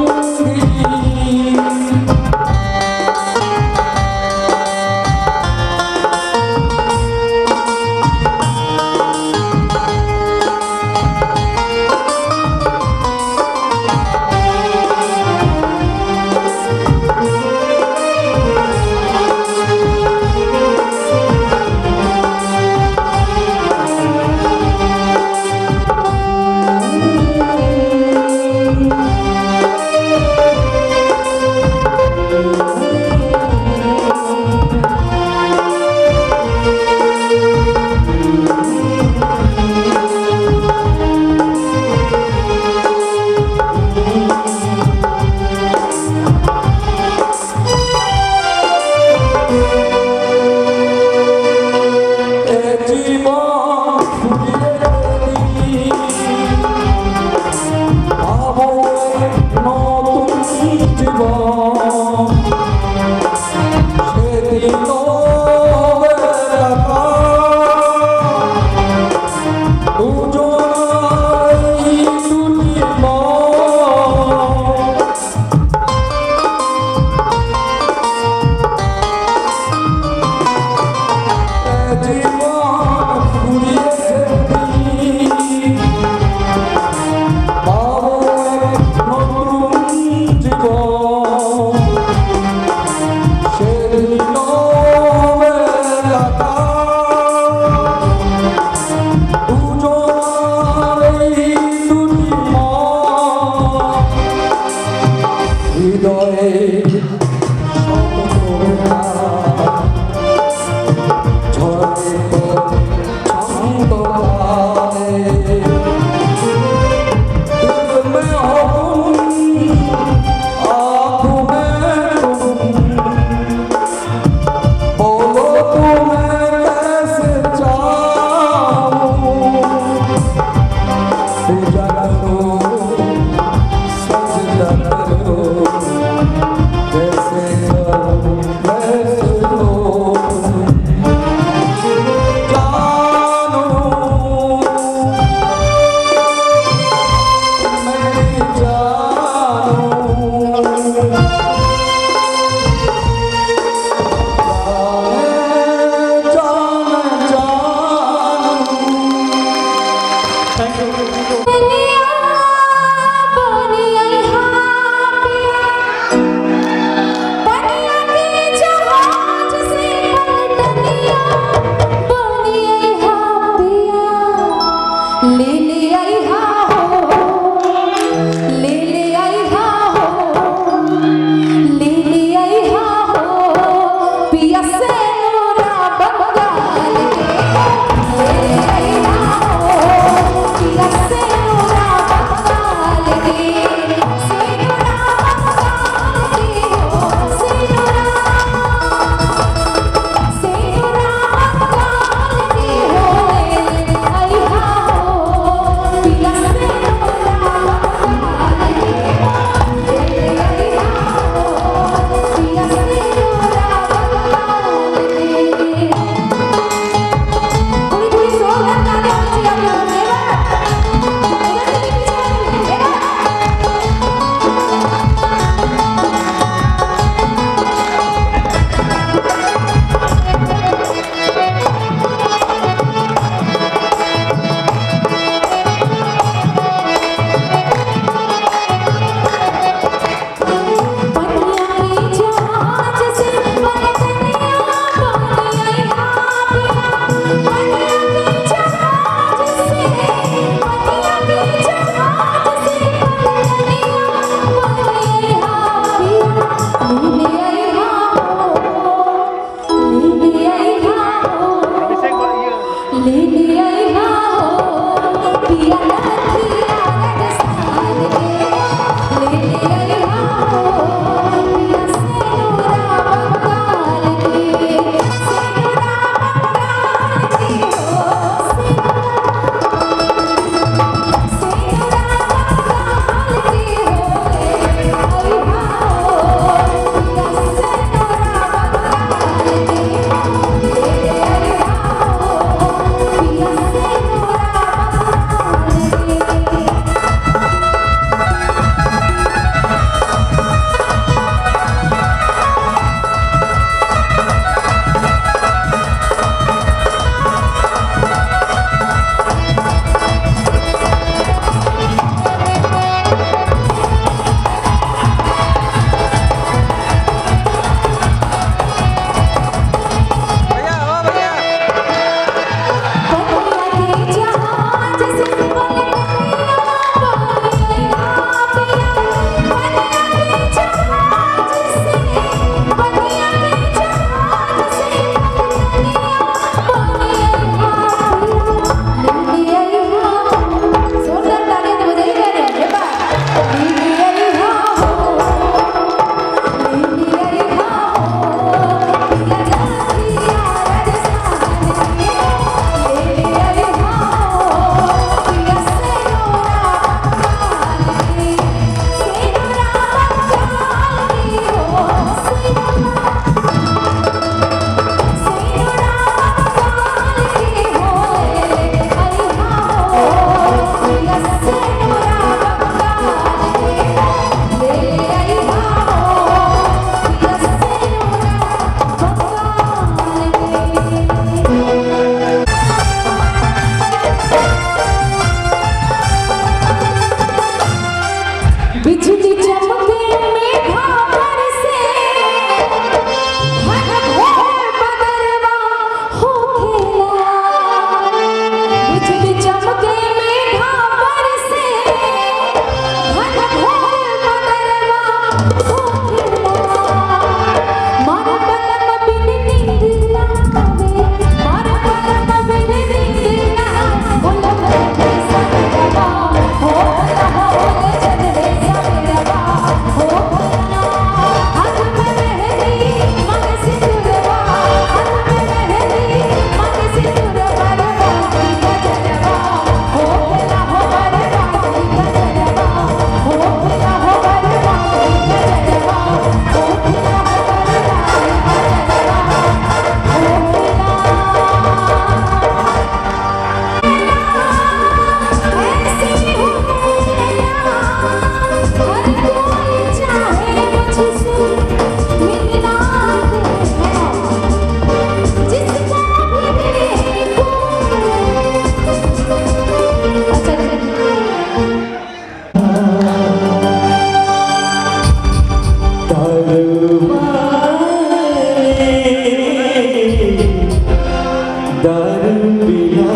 दारू पिला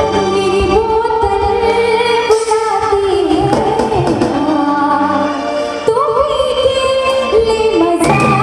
मेरी बोतल बुलाती है तू पी के ले मजा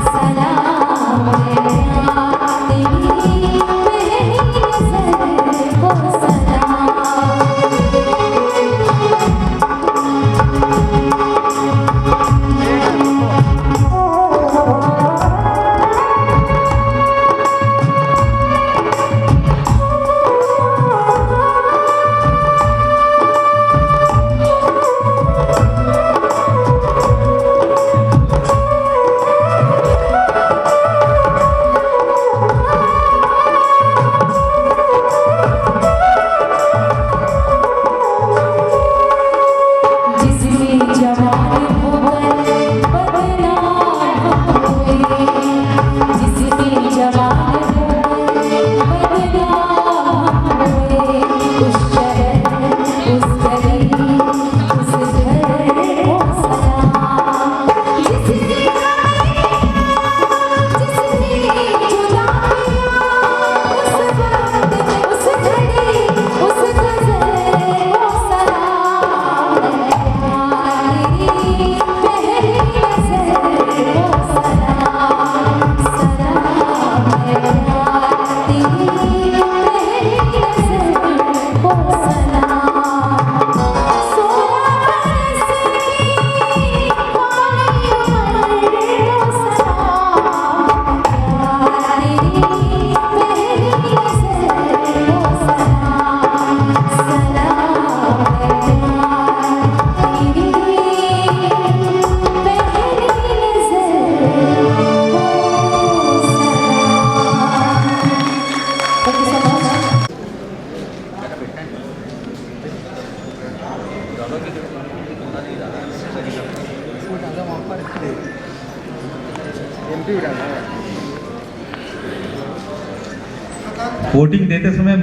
सलाम वोटिंग देते समय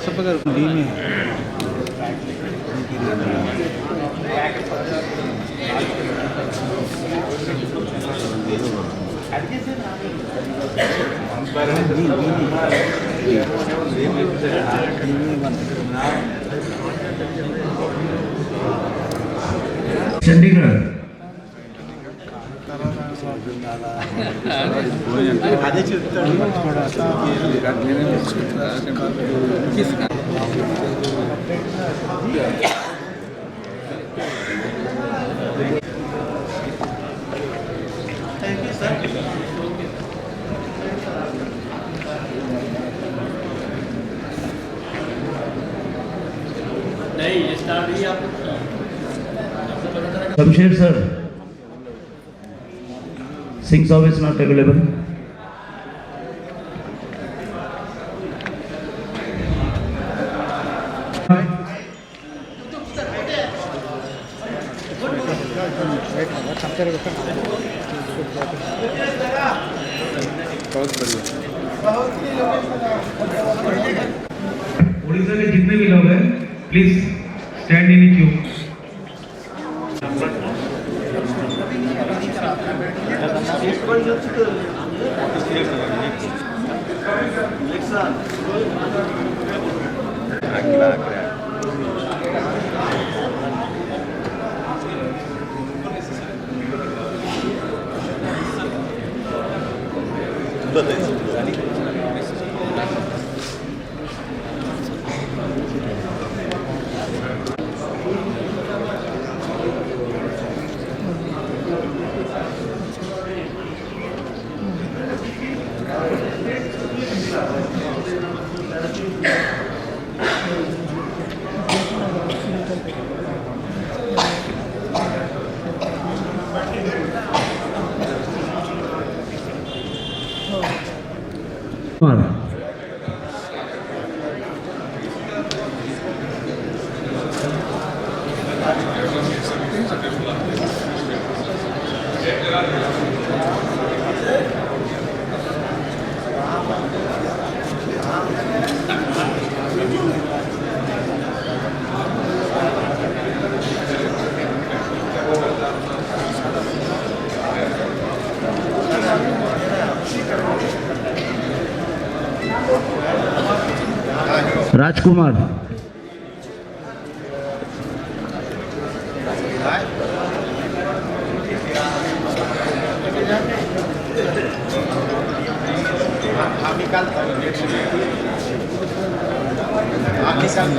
सब अगर डी में Chandigarh Shamsher sir, Singh Saab is not available. Orissa के जितने भी लोग हैं प्लीज स्टैंड इन क्यू। राजकुमार,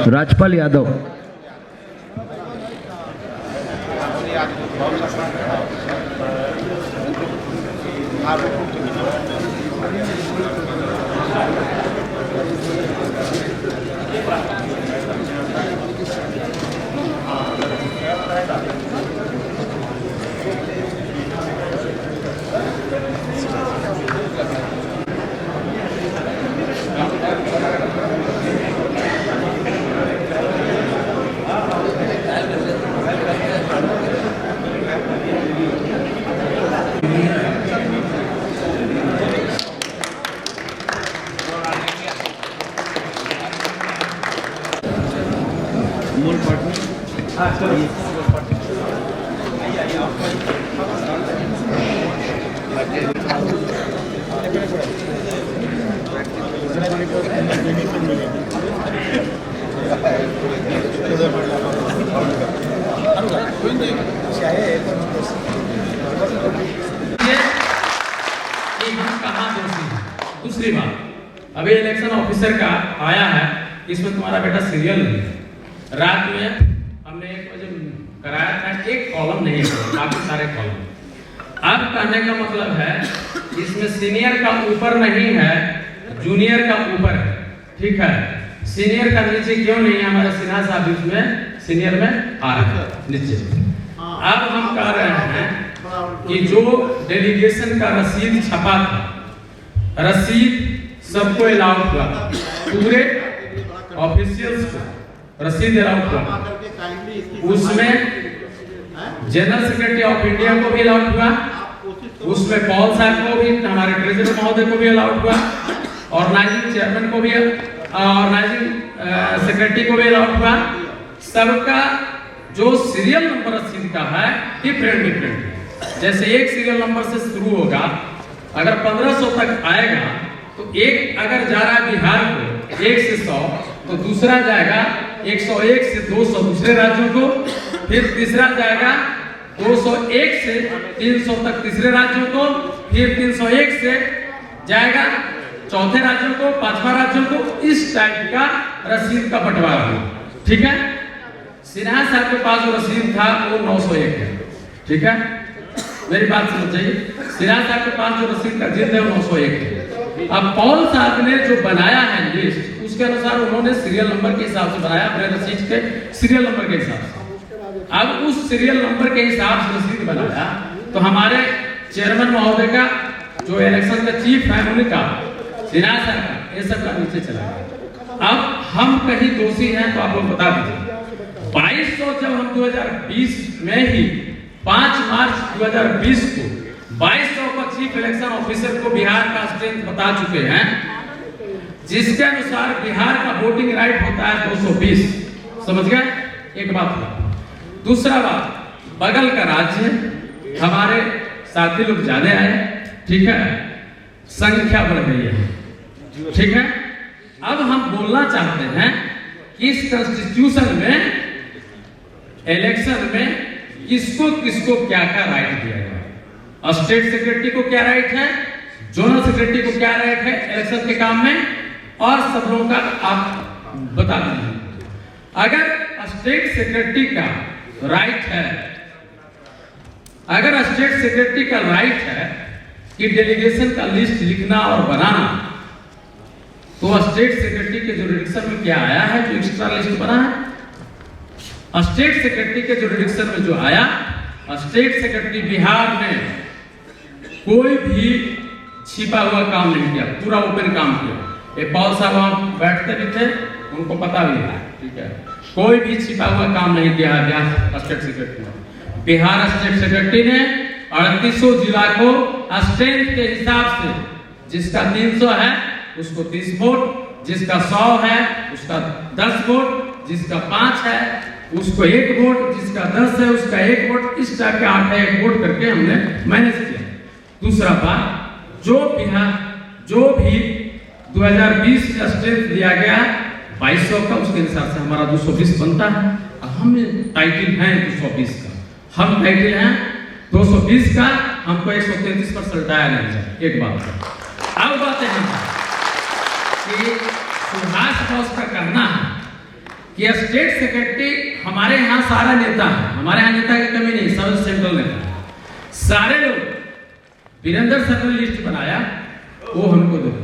राजपाल यादव, दूसरी बात, अभी इलेक्शन ऑफिस ऑफिसर का आया है, इसमें तुम्हारा बेटा सीरियल नहीं है। रात में हमने 1 बजे कराया था, एक कॉलम नहीं है, बाकी सारे कॉलम। अब कहने का मतलब है इसमें सीनियर का ऊपर नहीं है, जूनियर का ऊपर है, ठीक है। सीनियर का नीचे क्यों नहीं है? हमारे सिन्हा साहब इसमें सीनियर में आ रहा है नीचे। अब हम कह रहे हैं कि जो डेलीगेशन का रसीद छपा था, रसीद सबको अलाउड हुआ, पूरे ऑफिशियल्स को रसीद अलाउड हुआ। उसमें जनरल सेक्रेटरी ऑफ इंडिया को भी अलाउड हुआ, उसमें पॉल साहब को भी, हमारे ट्रेजरर महोदय को भी अलाउड हुआ, ऑर्गेनाइजिंग चेयरमैन को भी, ऑर्गेनाइजिंग सेक्रेटरी को भी अलाउड हुआ। सबका जो सीरियल नंबर रसीद का है डिफरेंट है। जैसे एक सीरियल नंबर से शुरू होगा, अगर 1500 तक आएगा तो एक अगर जा रहा है बिहार को 1 से 100, तो दूसरा जाएगा 101 से 200 दूसरे राज्यों को, फिर तीसरा जाएगा 201 से 300 तक तीसरे राज्यों को, फिर 301 से जाएगा चौथे राज्यों को, 5वां राज्यों को। इस टाइप का रसीद का बंटवारा हुआ, ठीक है। सिन्हा साहब के पास जो रसीद था वो 901 है, ठीक है, मेरी बात समझ जाइए। सिन्हा साहब के पास जो रसीद का जिल्द है वो 901 है। अब पॉल साहब ने जो बनाया है लिस्ट, उसके अनुसार उन्होंने सीरियल नंबर के हिसाब से बनाया, अपने रसीद के सीरियल नंबर के हिसाब से। अब उस सीरियल नंबर के हिसाब से रसीद बनाया तो हमारे चेयरमैन महोदय का जो इलेक्शन का चीफ है उनका, सिन्हा साहब का, ये सब का नीचे चला गया। अब हम कहीं दोषी हैं तो आप लोग बता दीजिए। 2200 जब हम 2020 में ही 5 मार्च 2020 को 2200 का चीफ इलेक्शन ऑफिसर को बिहार का स्ट्रेंथ बता चुके हैं, जिसके अनुसार बिहार का वोटिंग राइट होता है 220, समझ गए? एक बात हुआ। दूसरा बात, बगल का राज्य, हमारे साथी लोग ज्यादा आए, ठीक है, संख्या बढ़ गई है, ठीक है। अब हम बोलना चाहते हैं कि इस कॉन्स्टिट्यूशन में इलेक्शन में किसको किसको क्या क्या राइट दिया गया। स्टेट सेक्रेटरी को क्या राइट है, जोनल सेक्रेटरी को क्या राइट है इलेक्शन के काम में, और सब लोगों का आप बता दीजिए। अगर स्टेट सेक्रेटरी का राइट है, अगर स्टेट सेक्रेटरी का राइट है कि डेलीगेशन का लिस्ट लिखना और बनाना, तो स्टेट सेक्रेटरी के जुरिडिक्शन में क्या आया है जो एक्स्ट्रा लिस्ट बना है? स्टेट सेक्रेटरी के जुरिडिक्शन में जो आया, स्टेट सेक्रेटरी बिहार में कोई भी छिपा हुआ काम नहीं किया, पूरा ओपन काम किया। एक पॉल साहब वहां बैठते भी थे, उनको पता भी है, ठीक है, कोई भी छिपा हुआ काम नहीं किया है बिहार स्टेट सेक्रेटरी ने। बिहार स्टेट सेक्रेटरी ने 3800 जिला को स्ट्रेंथ के हिसाब से, जिसका 300 है उसको 30 वोट, जिसका 100 है उसका 10 वोट, जिसका 5 है उसको 1 वोट, जिसका 10 है उसका 1 वोट, इस टाइप के 8 वोट करके हमने मैनेज किया। दूसरा बात, जो भी 2020 का स्ट्रेंथ दिया गया 2200 का, उसके हिसाब से हमारा 220 बनता है। हम टाइटल हैं 220 का, हम टाइटल हैं 220 का, हमको 133 पर सल्टाया नहीं जाए। एक बात है। अब बात है कि सुभाष बोस का कहना है कि स्टेट सेक्रेटरी, हमारे यहाँ सारा नेता है, हमारे यहाँ नेता की कमी नहीं, सब सेंट्रल नेता सारे लोग। वीरेंद्र सर ने लिस्ट बनाया, वो हमको दे दी।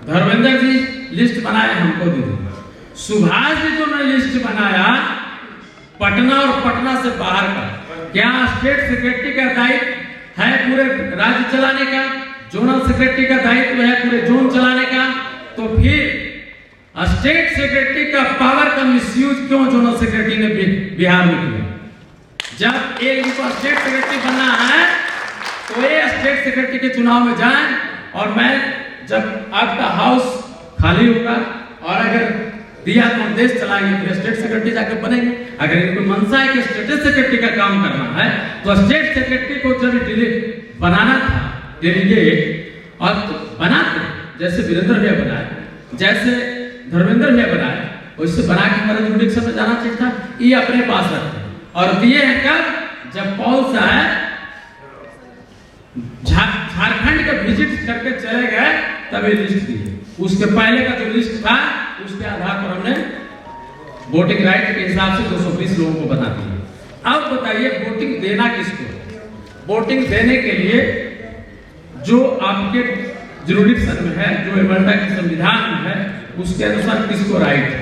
धर्मेंद्र जी लिस्ट बनाया, हमको दे दी। सुभाष जी जो ने लिस्ट बनाया पटना और पटना से बाहर का, क्या स्टेट सेक्रेटरी का दायित्व है पूरे राज्य चलाने का? जोनल सेक्रेटरी का दायित्व है पूरे जोन चलाने का? तो फिर स्टेट सेक्रेटरी का पावर का मिसयूज क्यों जोनल सेक्रेटरी ने बिहार में किया? जब एक इनको स्टेट सेक्रेटरी बनना है तो ये स्टेट सेक्रेटरी के चुनाव में जाएं, और मैं जब आपका हाउस खाली होगा और अगर दिया तो देश चलाएंगे, फिर स्टेट सेक्रेटरी जाकर बनेंगे। अगर इनको मनसा है कि स्टेट सेक्रेटरी का काम करना है, तो स्टेट सेक्रेटरी को जब बनाना था डेलीगेट, और बनाते जैसे वीरेंद्र भैया बनाए, जैसे धर्मेंद्र भैया बनाए, वैसे बना के हमारे जुरिडिक्शन में जाना चाहिए था। ये अपने पास रखते और दिए हैं कब? जब पॉल साहब झारखंड का विजिट करके चले गए, तब ये लिस्ट दी। उसके पहले का जो लिस्ट था उसके आधार पर हमने वोटिंग राइट के हिसाब से 220 लोगों को बना दिया। अब बताइए वोटिंग देना किसको? वोटिंग देने के लिए जो आपके जुरिडिक्शन में है, जो एमल्टा के संविधान में है, उसके अनुसार किसको राइट है?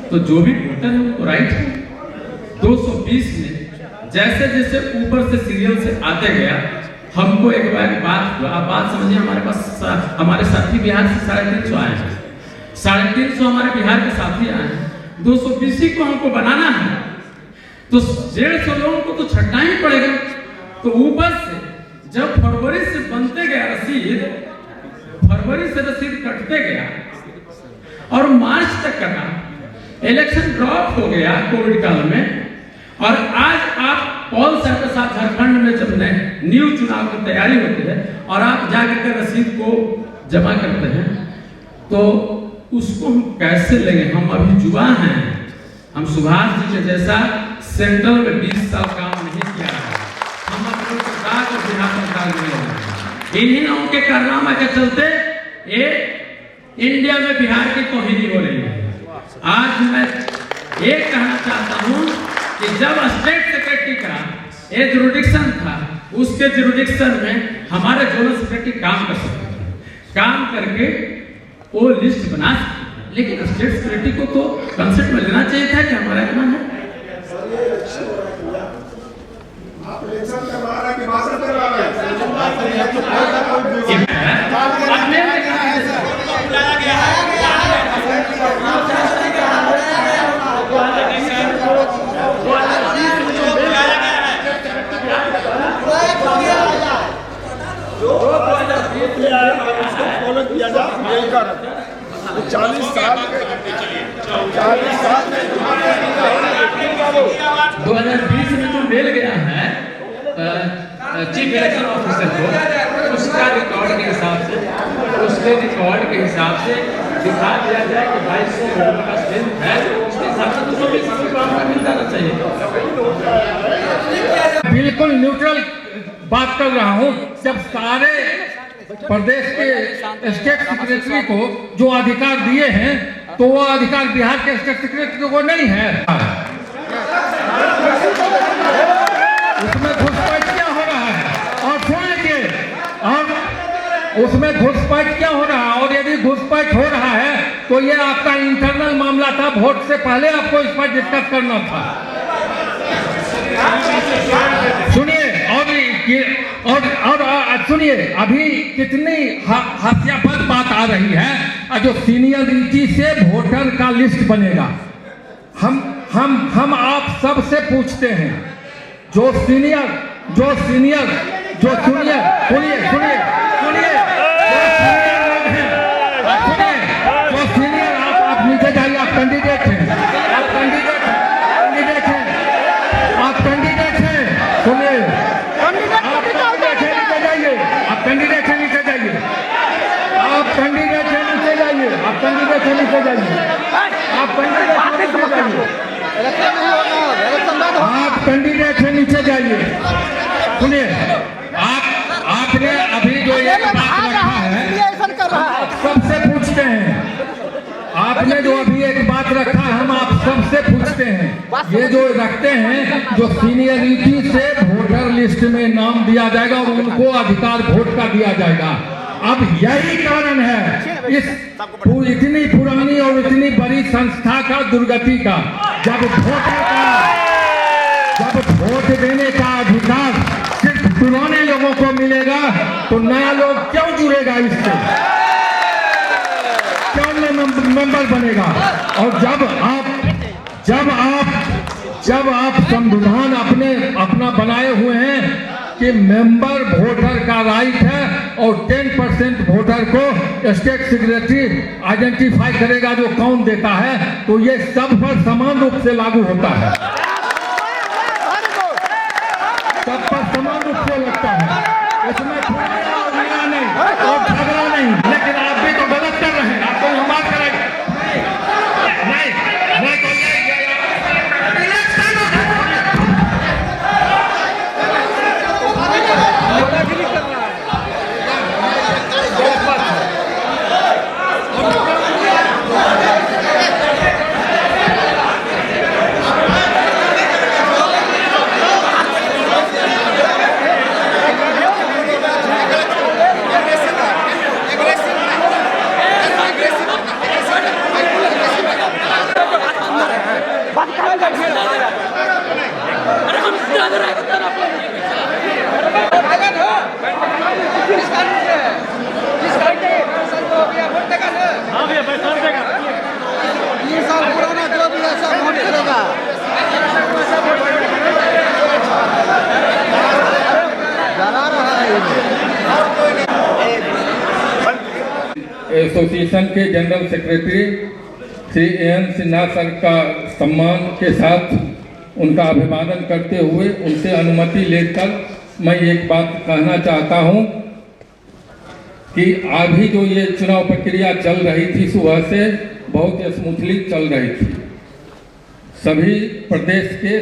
तो जो भी वोटर है उनको राइट है। 220 में जैसे जैसे ऊपर से सीरियल से आते गया, हमको एक बात हुआ, आप बात समझिए, हमारे पास हमारे साथी बिहार से 350 आए हैं, 350 हमारे बिहार के साथी आए हैं, 220 को हमको बनाना है, तो 150 लोगों को तो छटना ही पड़ेगा। तो ऊपर से जब फरवरी से बनते गया रसीद, फरवरी से रसीद कटते गया और मार्च तक कटा, इलेक्शन ड्रॉप हो गया कोविड काल में, और आज आप पॉल साहब के साथ झारखंड में जब न्यू चुनाव की तैयारी होती है और आप जाकर के रसीद को जमा करते हैं, तो उसको हम कैसे लेंगे? हम अभी युवा हैं, हम सुभाष जी के जैसा सेंट्रल में 20 साल काम नहीं किया है, हम अपने सरकार को बिना सरकार में इन्हीं लोगों के कारनामा के चलते ये इंडिया में बिहार की तौहीनी हो रही है। आज मैं ये कहना चाहता हूँ कि जब स्टेट सेक्रेटरी का ये जुरिडिक्शन था, उसके जुरिडिक्शन में हमारे जोनल सेक्रेटरी काम कर सकते थे, काम करके वो लिस्ट बना सकते थे, लेकिन स्टेट सेक्रेटरी को तो कंसेप्ट में लेना चाहिए था कि हमारा इतना है। फॉलो किया जा 40 साल 2020 में जो मिल गया है चीफ इलेक्शन ऑफिसर को, उसका रिकॉर्ड के हिसाब से, उसके रिकॉर्ड के हिसाब से दिखा दिया जाए कि 2200 वोटर का स्ट्रेंथ है, उसके हिसाब से 220 को मिल जाना चाहिए। बिल्कुल न्यूट्रल बात कर रहा हूँ। जब सारे प्रदेश के स्टेट सेक्रेटरी को जो अधिकार दिए हैं, तो वो अधिकार बिहार के स्टेट सेक्रेटरी को नहीं है। उसमें घुसपैठ क्या हो रहा है? और सुन लीजिए, और उसमें घुसपैठ क्या हो रहा है? और यदि घुसपैठ हो रहा है तो ये आपका इंटरनल मामला था, वोट से पहले आपको इस पर डिस्कस करना था। सुनिए, और सुनिए, अभी कितनी हास्यास्पद बात आ रही है, जो सीनियरिटी से वोटर का लिस्ट बनेगा। हम आप सबसे पूछते हैं, जो सीनियर सुनिए जो सीनियर आप नीचे जाइए, आप कैंडिडेट हैं, सुनिए, कैंडिडेट है, नीचे जाइए, आप कैंडिडेट है, नीचे जाइए, आप कैंडिडेट है, नीचे जाइए, आप कैंडिडेट है, नीचे जाइए। सुनिए, आपने अभी जो ये बात रखा है, सबसे पूछते हैं, आपने जो अभी एक बात रखा है, हम आप सबसे पूछते हैं, ये जो रखते हैं, जो सीनियरिटी से वोटर लिस्ट में नाम दिया जाएगा और उनको अधिकार वोट का दिया जाएगा। अब यही कारण है इस इतनी पुरानी और इतनी बड़ी संस्था का दुर्गति का। जब वोट देने का अधिकार सिर्फ पुराने लोगों को मिलेगा, तो नया लोग क्यों जुड़ेगा इससे? मेंबर बनेगा। और जब आप संविधान अपना बनाए हुए हैं कि मेंबर वोटर का राइट है और 10% वोटर को स्टेट सेक्रेटरी आइडेंटिफाई करेगा जो कौन देता है, तो ये सब पर समान रूप से लागू होता है, सब पर समान रूप से लगता है। इसमें नहीं और झगड़ा नहीं, लेकिन आप भी तो गलत कर रहे हैं। आपको हम बात करेंगे एसोसिएशन के general secretary Shri N Sinha sir का सम्मान के साथ उनका अभिवादन करते हुए उनसे अनुमति लेकर मैं एक बात कहना चाहता हूं कि अभी जो ये चुनाव प्रक्रिया चल रही थी सुबह से बहुत स्मूथली चल रही थी। सभी प्रदेश के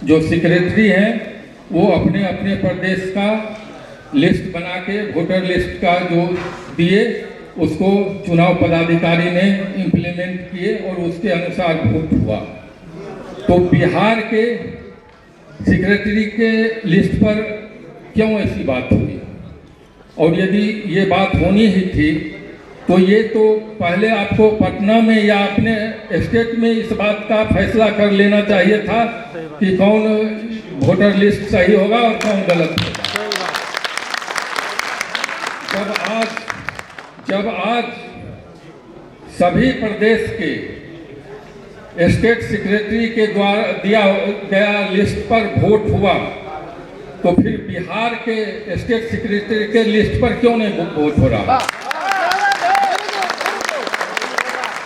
जो सेक्रेटरी हैं वो अपने अपने प्रदेश का लिस्ट बना के वोटर लिस्ट का जो दिए उसको चुनाव पदाधिकारी ने इम्प्लीमेंट किए और उसके अनुसार वोट हुआ। तो बिहार के सेक्रेटरी के लिस्ट पर क्यों ऐसी बात हुई? और यदि ये बात होनी ही थी तो ये तो पहले आपको पटना में या अपने स्टेट में इस बात का फैसला कर लेना चाहिए था कि कौन वोटर लिस्ट सही होगा और कौन गलत होगा। जब आज सभी प्रदेश के स्टेट सेक्रेटरी के द्वारा दिया गया लिस्ट पर वोट हुआ तो फिर बिहार के स्टेट सेक्रेटरी के लिस्ट पर क्यों नहीं वोट हो रहा?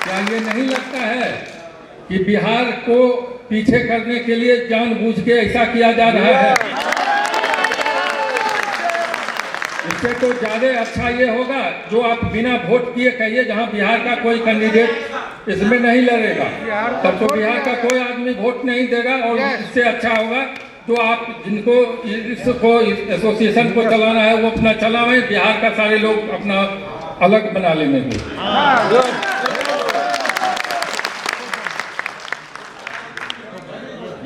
क्या ये नहीं लगता है कि बिहार को पीछे करने के लिए जानबूझ के ऐसा किया जा रहा है? इससे तो ज्यादा अच्छा ये होगा जो आप बिना वोट किए कहिए जहां बिहार का कोई कैंडिडेट इसमें नहीं लड़ेगा, तब तो बिहार का कोई आदमी वोट नहीं देगा। और इससे अच्छा होगा जो आप जिनको इसको एसोसिएशन को चलाना है वो अपना चलावें, बिहार का सारे लोग अपना अलग बना लेंगे।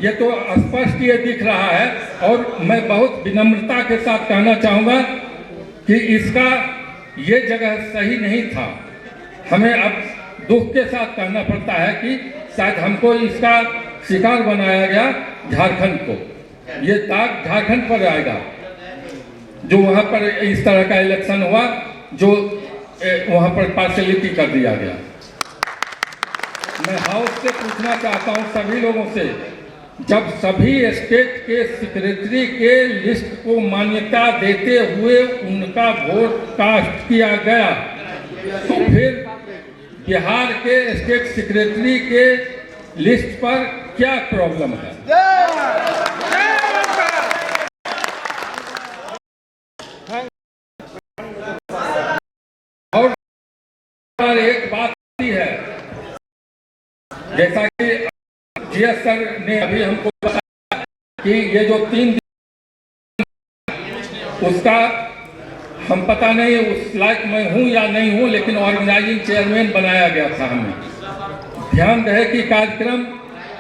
ये तो स्पष्ट ये दिख रहा है और मैं बहुत विनम्रता के साथ कहना चाहूंगा कि इसका ये जगह सही नहीं था। हमें अब दुख के साथ कहना पड़ता है कि शायद हमको इसका शिकार बनाया गया झारखंड को। ये दाग झारखंड पर आएगा जो वहां पर इस तरह का इलेक्शन हुआ, जो वहां पर पार्शलिटी कर दिया गया। मैं हाउस से पूछना चाहता हूं सभी लोगों से, जब सभी स्टेट के सेक्रेटरी के लिस्ट को मान्यता देते हुए उनका वोट कास्ट किया गया तो फिर बिहार के स्टेट सेक्रेटरी के लिस्ट पर क्या प्रॉब्लम है? और एक बात है, जैसा कि जीएस सर ने अभी हमको बताया कि ये जो 3 दिन उसका हम पता नहीं उस लायक मैं हूं या नहीं हूं, लेकिन ऑर्गेनाइजिंग चेयरमैन बनाया गया था हमें। ध्यान रहे कि कार्यक्रम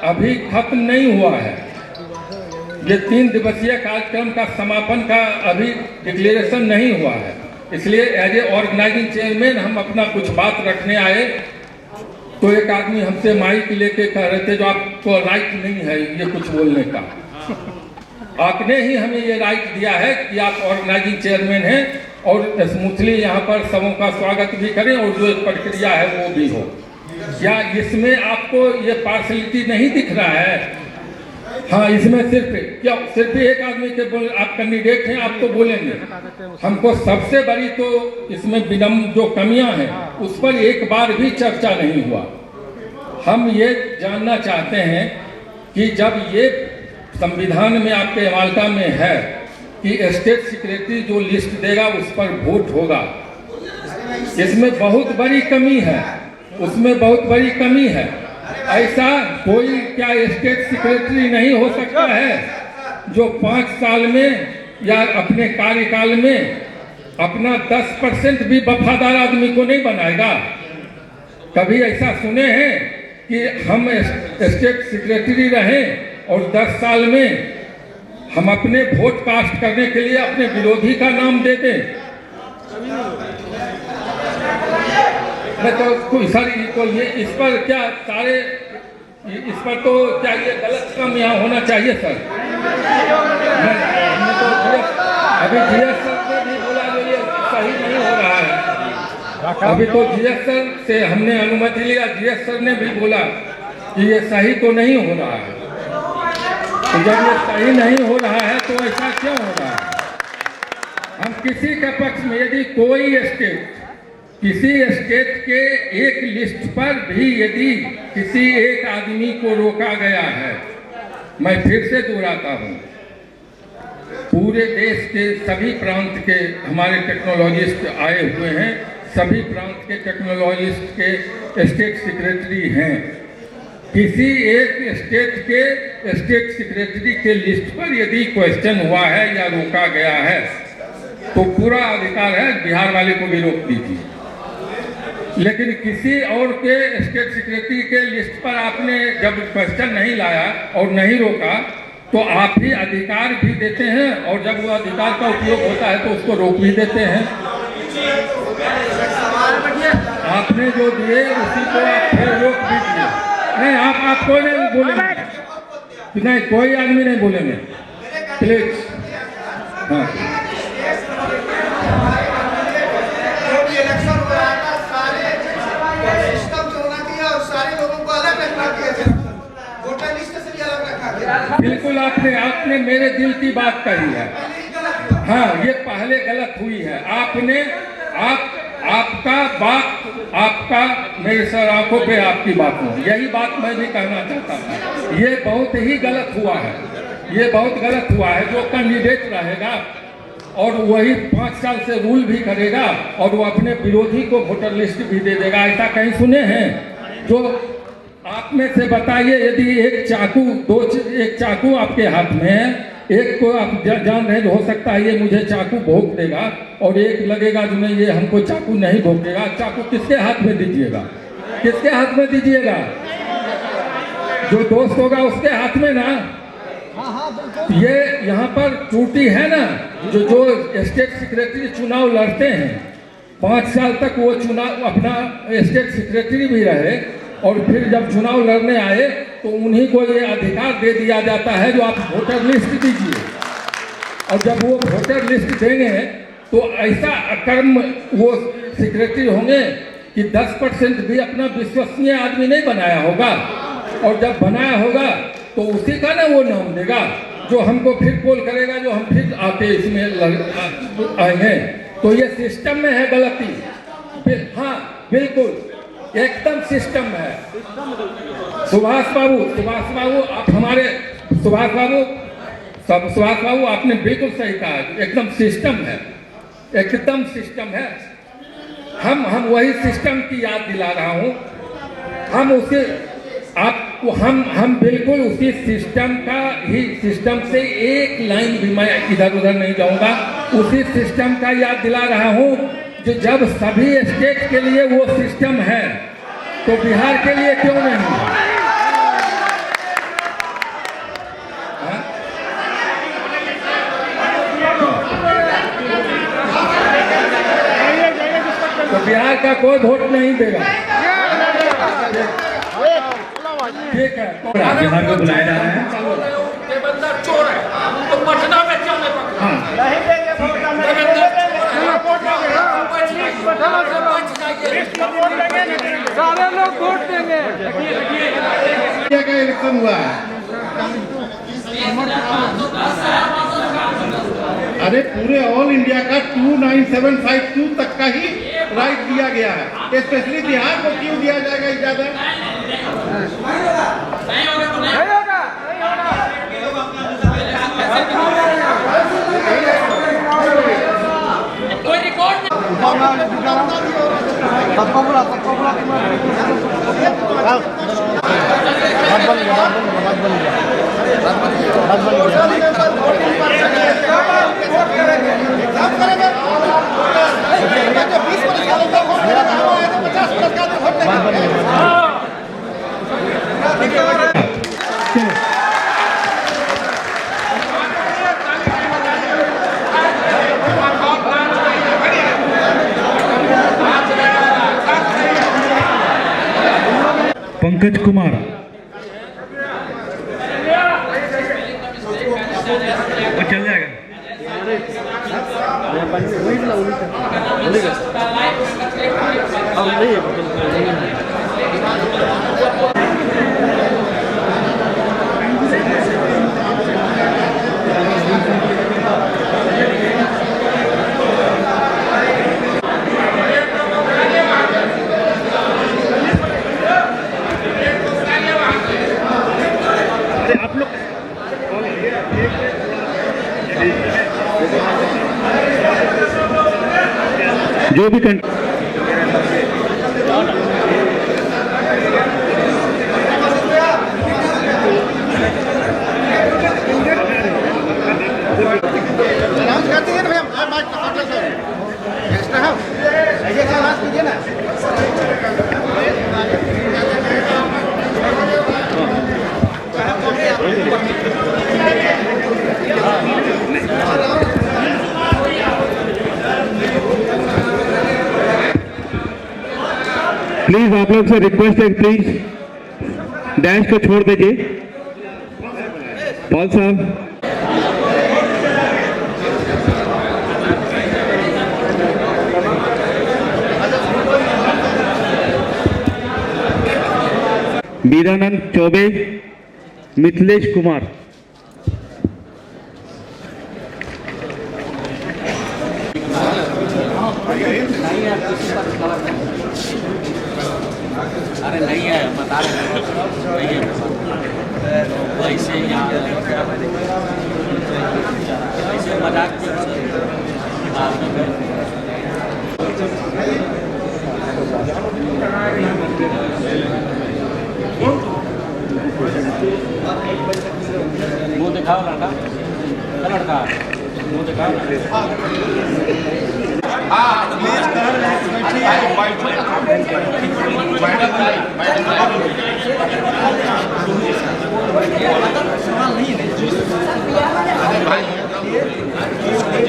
अभी खत्म नहीं हुआ है। ये 3 दिवसीय कार्यक्रम का समापन का अभी डिक्लेरेशन नहीं हुआ है, इसलिए एज ए ऑर्गेनाइजिंग चेयरमैन हम अपना कुछ बात रखने आए तो एक आदमी हमसे माइक लेके कह रहे थे जो आपको राइट नहीं है ये कुछ बोलने का। आपने ही हमें ये राइट दिया है कि आप ऑर्गेनाइजिंग चेयरमैन हैं और स्मूथली यहाँ पर सबों का स्वागत भी करें और जो एक प्रक्रिया है वो भी हो। क्या इसमें आपको ये पार्शलिटी नहीं दिख रहा है? हाँ, इसमें सिर्फ एक आदमी के आप कैंडिडेट हैं, आप तो बोलेंगे। हमको सबसे बड़ी तो इसमें विनम्र जो कमियां हैं उस पर एक बार भी चर्चा नहीं हुआ। हम ये जानना चाहते हैं कि जब ये संविधान में आपके अमाल्टा में है कि स्टेट सेक्रेटरी जो लिस्ट देगा उस पर वोट होगा, इसमें बहुत बड़ी कमी है, उसमें बहुत बड़ी कमी है। ऐसा कोई क्या स्टेट सेक्रेटरी नहीं हो सकता है जो 5 साल में या अपने कार्यकाल में अपना 10% भी वफादार आदमी को नहीं बनाएगा? कभी ऐसा सुने हैं कि हम स्टेट सेक्रेटरी रहें और 10 साल में हम अपने वोट कास्ट करने के लिए अपने विरोधी का नाम दे दें? मैं तो सर तो ये इस पर क्या सारे इस पर तो क्या ये गलत काम यहाँ होना चाहिए सर? हमने तो अभी जीएस सर ने भी बोला जो ये सही नहीं हो रहा है। अभी तो जीएस सर से हमने अनुमति लिया, जीएस सर ने भी बोला कि ये सही तो नहीं हो रहा है। तो जब ये सही नहीं हो रहा है तो ऐसा क्यों हो रहा है? हम किसी के पक्ष में, यदि कोई स्टेट किसी स्टेट के एक लिस्ट पर भी यदि किसी एक आदमी को रोका गया है, मैं फिर से दोहराता हूँ, पूरे देश के सभी प्रांत के हमारे टेक्नोलॉजिस्ट आए हुए हैं, सभी प्रांत के टेक्नोलॉजिस्ट के स्टेट सेक्रेटरी हैं। किसी एक स्टेट के स्टेट सेक्रेटरी के लिस्ट पर यदि क्वेश्चन हुआ है या रोका गया है तो पूरा अधिकार है बिहार वाले को भी रोक दीजिए। लेकिन किसी और के स्टेट सेक्रेटरी के लिस्ट पर आपने जब क्वेश्चन नहीं लाया और नहीं रोका तो आप ही अधिकार भी देते हैं और जब वो अधिकार का उपयोग होता है तो उसको रोक भी देते हैं। आपने जो दिए उसी को आप फिर रोक दीजिए। नहीं, आप कोई नहीं बोलेंगे, नहीं कोई आदमी नहीं बोलेंगे, प्लीज। हाँ, बिल्कुल आपने मेरे दिल की बात कही है। हाँ, ये पहले गलत हुई है। आपका मेरे सर आंखों पे आपकी बात हो, यही बात मैं भी कहना चाहता था। ये बहुत ही गलत हुआ है, ये बहुत गलत हुआ है। जो कैंडिडेट रहेगा और वही 5 साल से रूल भी करेगा और वो अपने विरोधी को वोटर लिस्ट भी दे देगा, ऐसा कहीं सुने हैं? जो आप में से बताइए, यदि एक चाकू आपके हाथ में है, एक को आप जान रहे हो सकता है ये मुझे चाकू भोंक देगा और एक लगेगा जो नहीं ये हमको चाकू नहीं भोंकेगा। चाकू किसके हाथ में दीजिएगा? किसके हाथ में दीजिएगा? जो दोस्त होगा उसके हाथ में ना। ये यहाँ पर त्रुटि है ना, जो स्टेट सेक्रेटरी चुनाव लड़ते हैं 5 साल तक वो चुनाव अपना स्टेट सेक्रेटरी भी रहे और फिर जब चुनाव लड़ने आए तो उन्हीं को ये अधिकार दे दिया जाता है जो आप वोटर लिस्ट दीजिए। और जब वो वोटर लिस्ट देंगे तो ऐसा अकर्म वो सेक्रेटरी होंगे कि 10% भी अपना विश्वसनीय आदमी नहीं बनाया होगा, और जब बनाया होगा तो उसी का ना वो नाम देगा जो हमको फिर कॉल करेगा, जो हम फिर आते इसमें आएंगे। तो ये सिस्टम में है गलती। हाँ बिल्कुल एकदम सिस्टम है। सुभाष बाबू आप हमारे सुभाष बाबू आपने बिल्कुल सही कहा, एकदम सिस्टम है, एकदम सिस्टम है। हम वही सिस्टम की याद दिला रहा हूँ। हम बिल्कुल उसी सिस्टम से एक लाइन भी मैं इधर उधर नहीं जाऊंगा। उसी सिस्टम का याद दिला रहा हूँ जो जब सभी स्टेट के लिए वो सिस्टम है तो बिहार के लिए क्यों नहीं? तो बिहार का कोई वोट नहीं देगा। ठीक है, बिहार को बुलाया जा रहा है। ये बंदा चोर है तो पटना में क्यों नहीं सारे लोग वोट देंगे। इंडिया का इलेक्शन हुआ है। अरे पूरे ऑल इंडिया का 29752 तक का ही राइट दिया गया है। स्पेशली बिहार को क्यों दिया जाएगा इजाजत? नहीं होगा। कोई रिकॉर्ड पंकज कुमार, वो चल जाएगा। जो भी प्लीज आप लोग से रिक्वेस्ट है, प्लीज डैश को छोड़ दीजिए। पॉल साहब, मीरानंद चौबे, मिथिलेश कुमार। अरे नहीं है, बता रहे हैं ऐसे ऐसे मजाक मुँह दिखाओ लड़का, लड़का मुँह दिखाओ।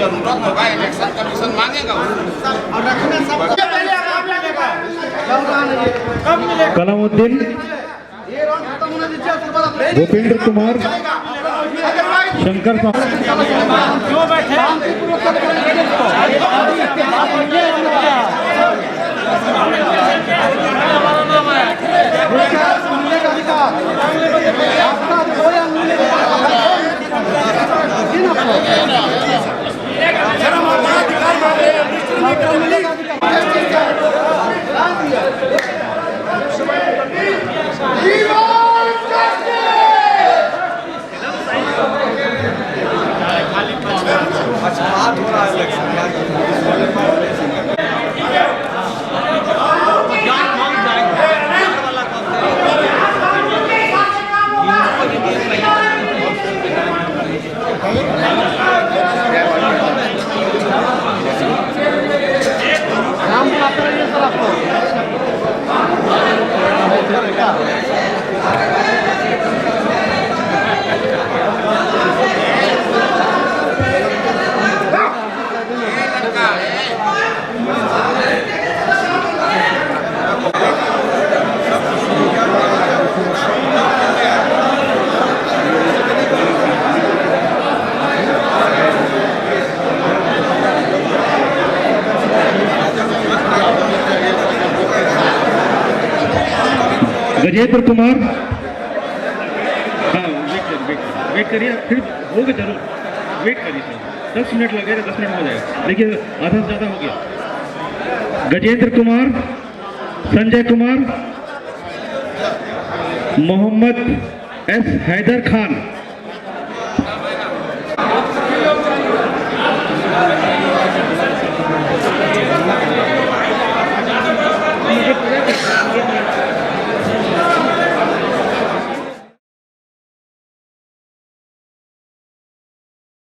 जरूरत होगा इलेक्शन कमीशन मांगेगा और रखना सब कलामुद्दीन, भूपेंद्र कुमार, शंकर गजेंद्र कुमार। हाँ, वेट करिए, फिर होगा जरूर, वेट करिए सर, 10 मिनट लगेगा, 10 मिनट हो जाएगा। देखिए आधा से ज़्यादा हो गया। गजेंद्र कुमार, संजय कुमार, मोहम्मद एस हैदर खान।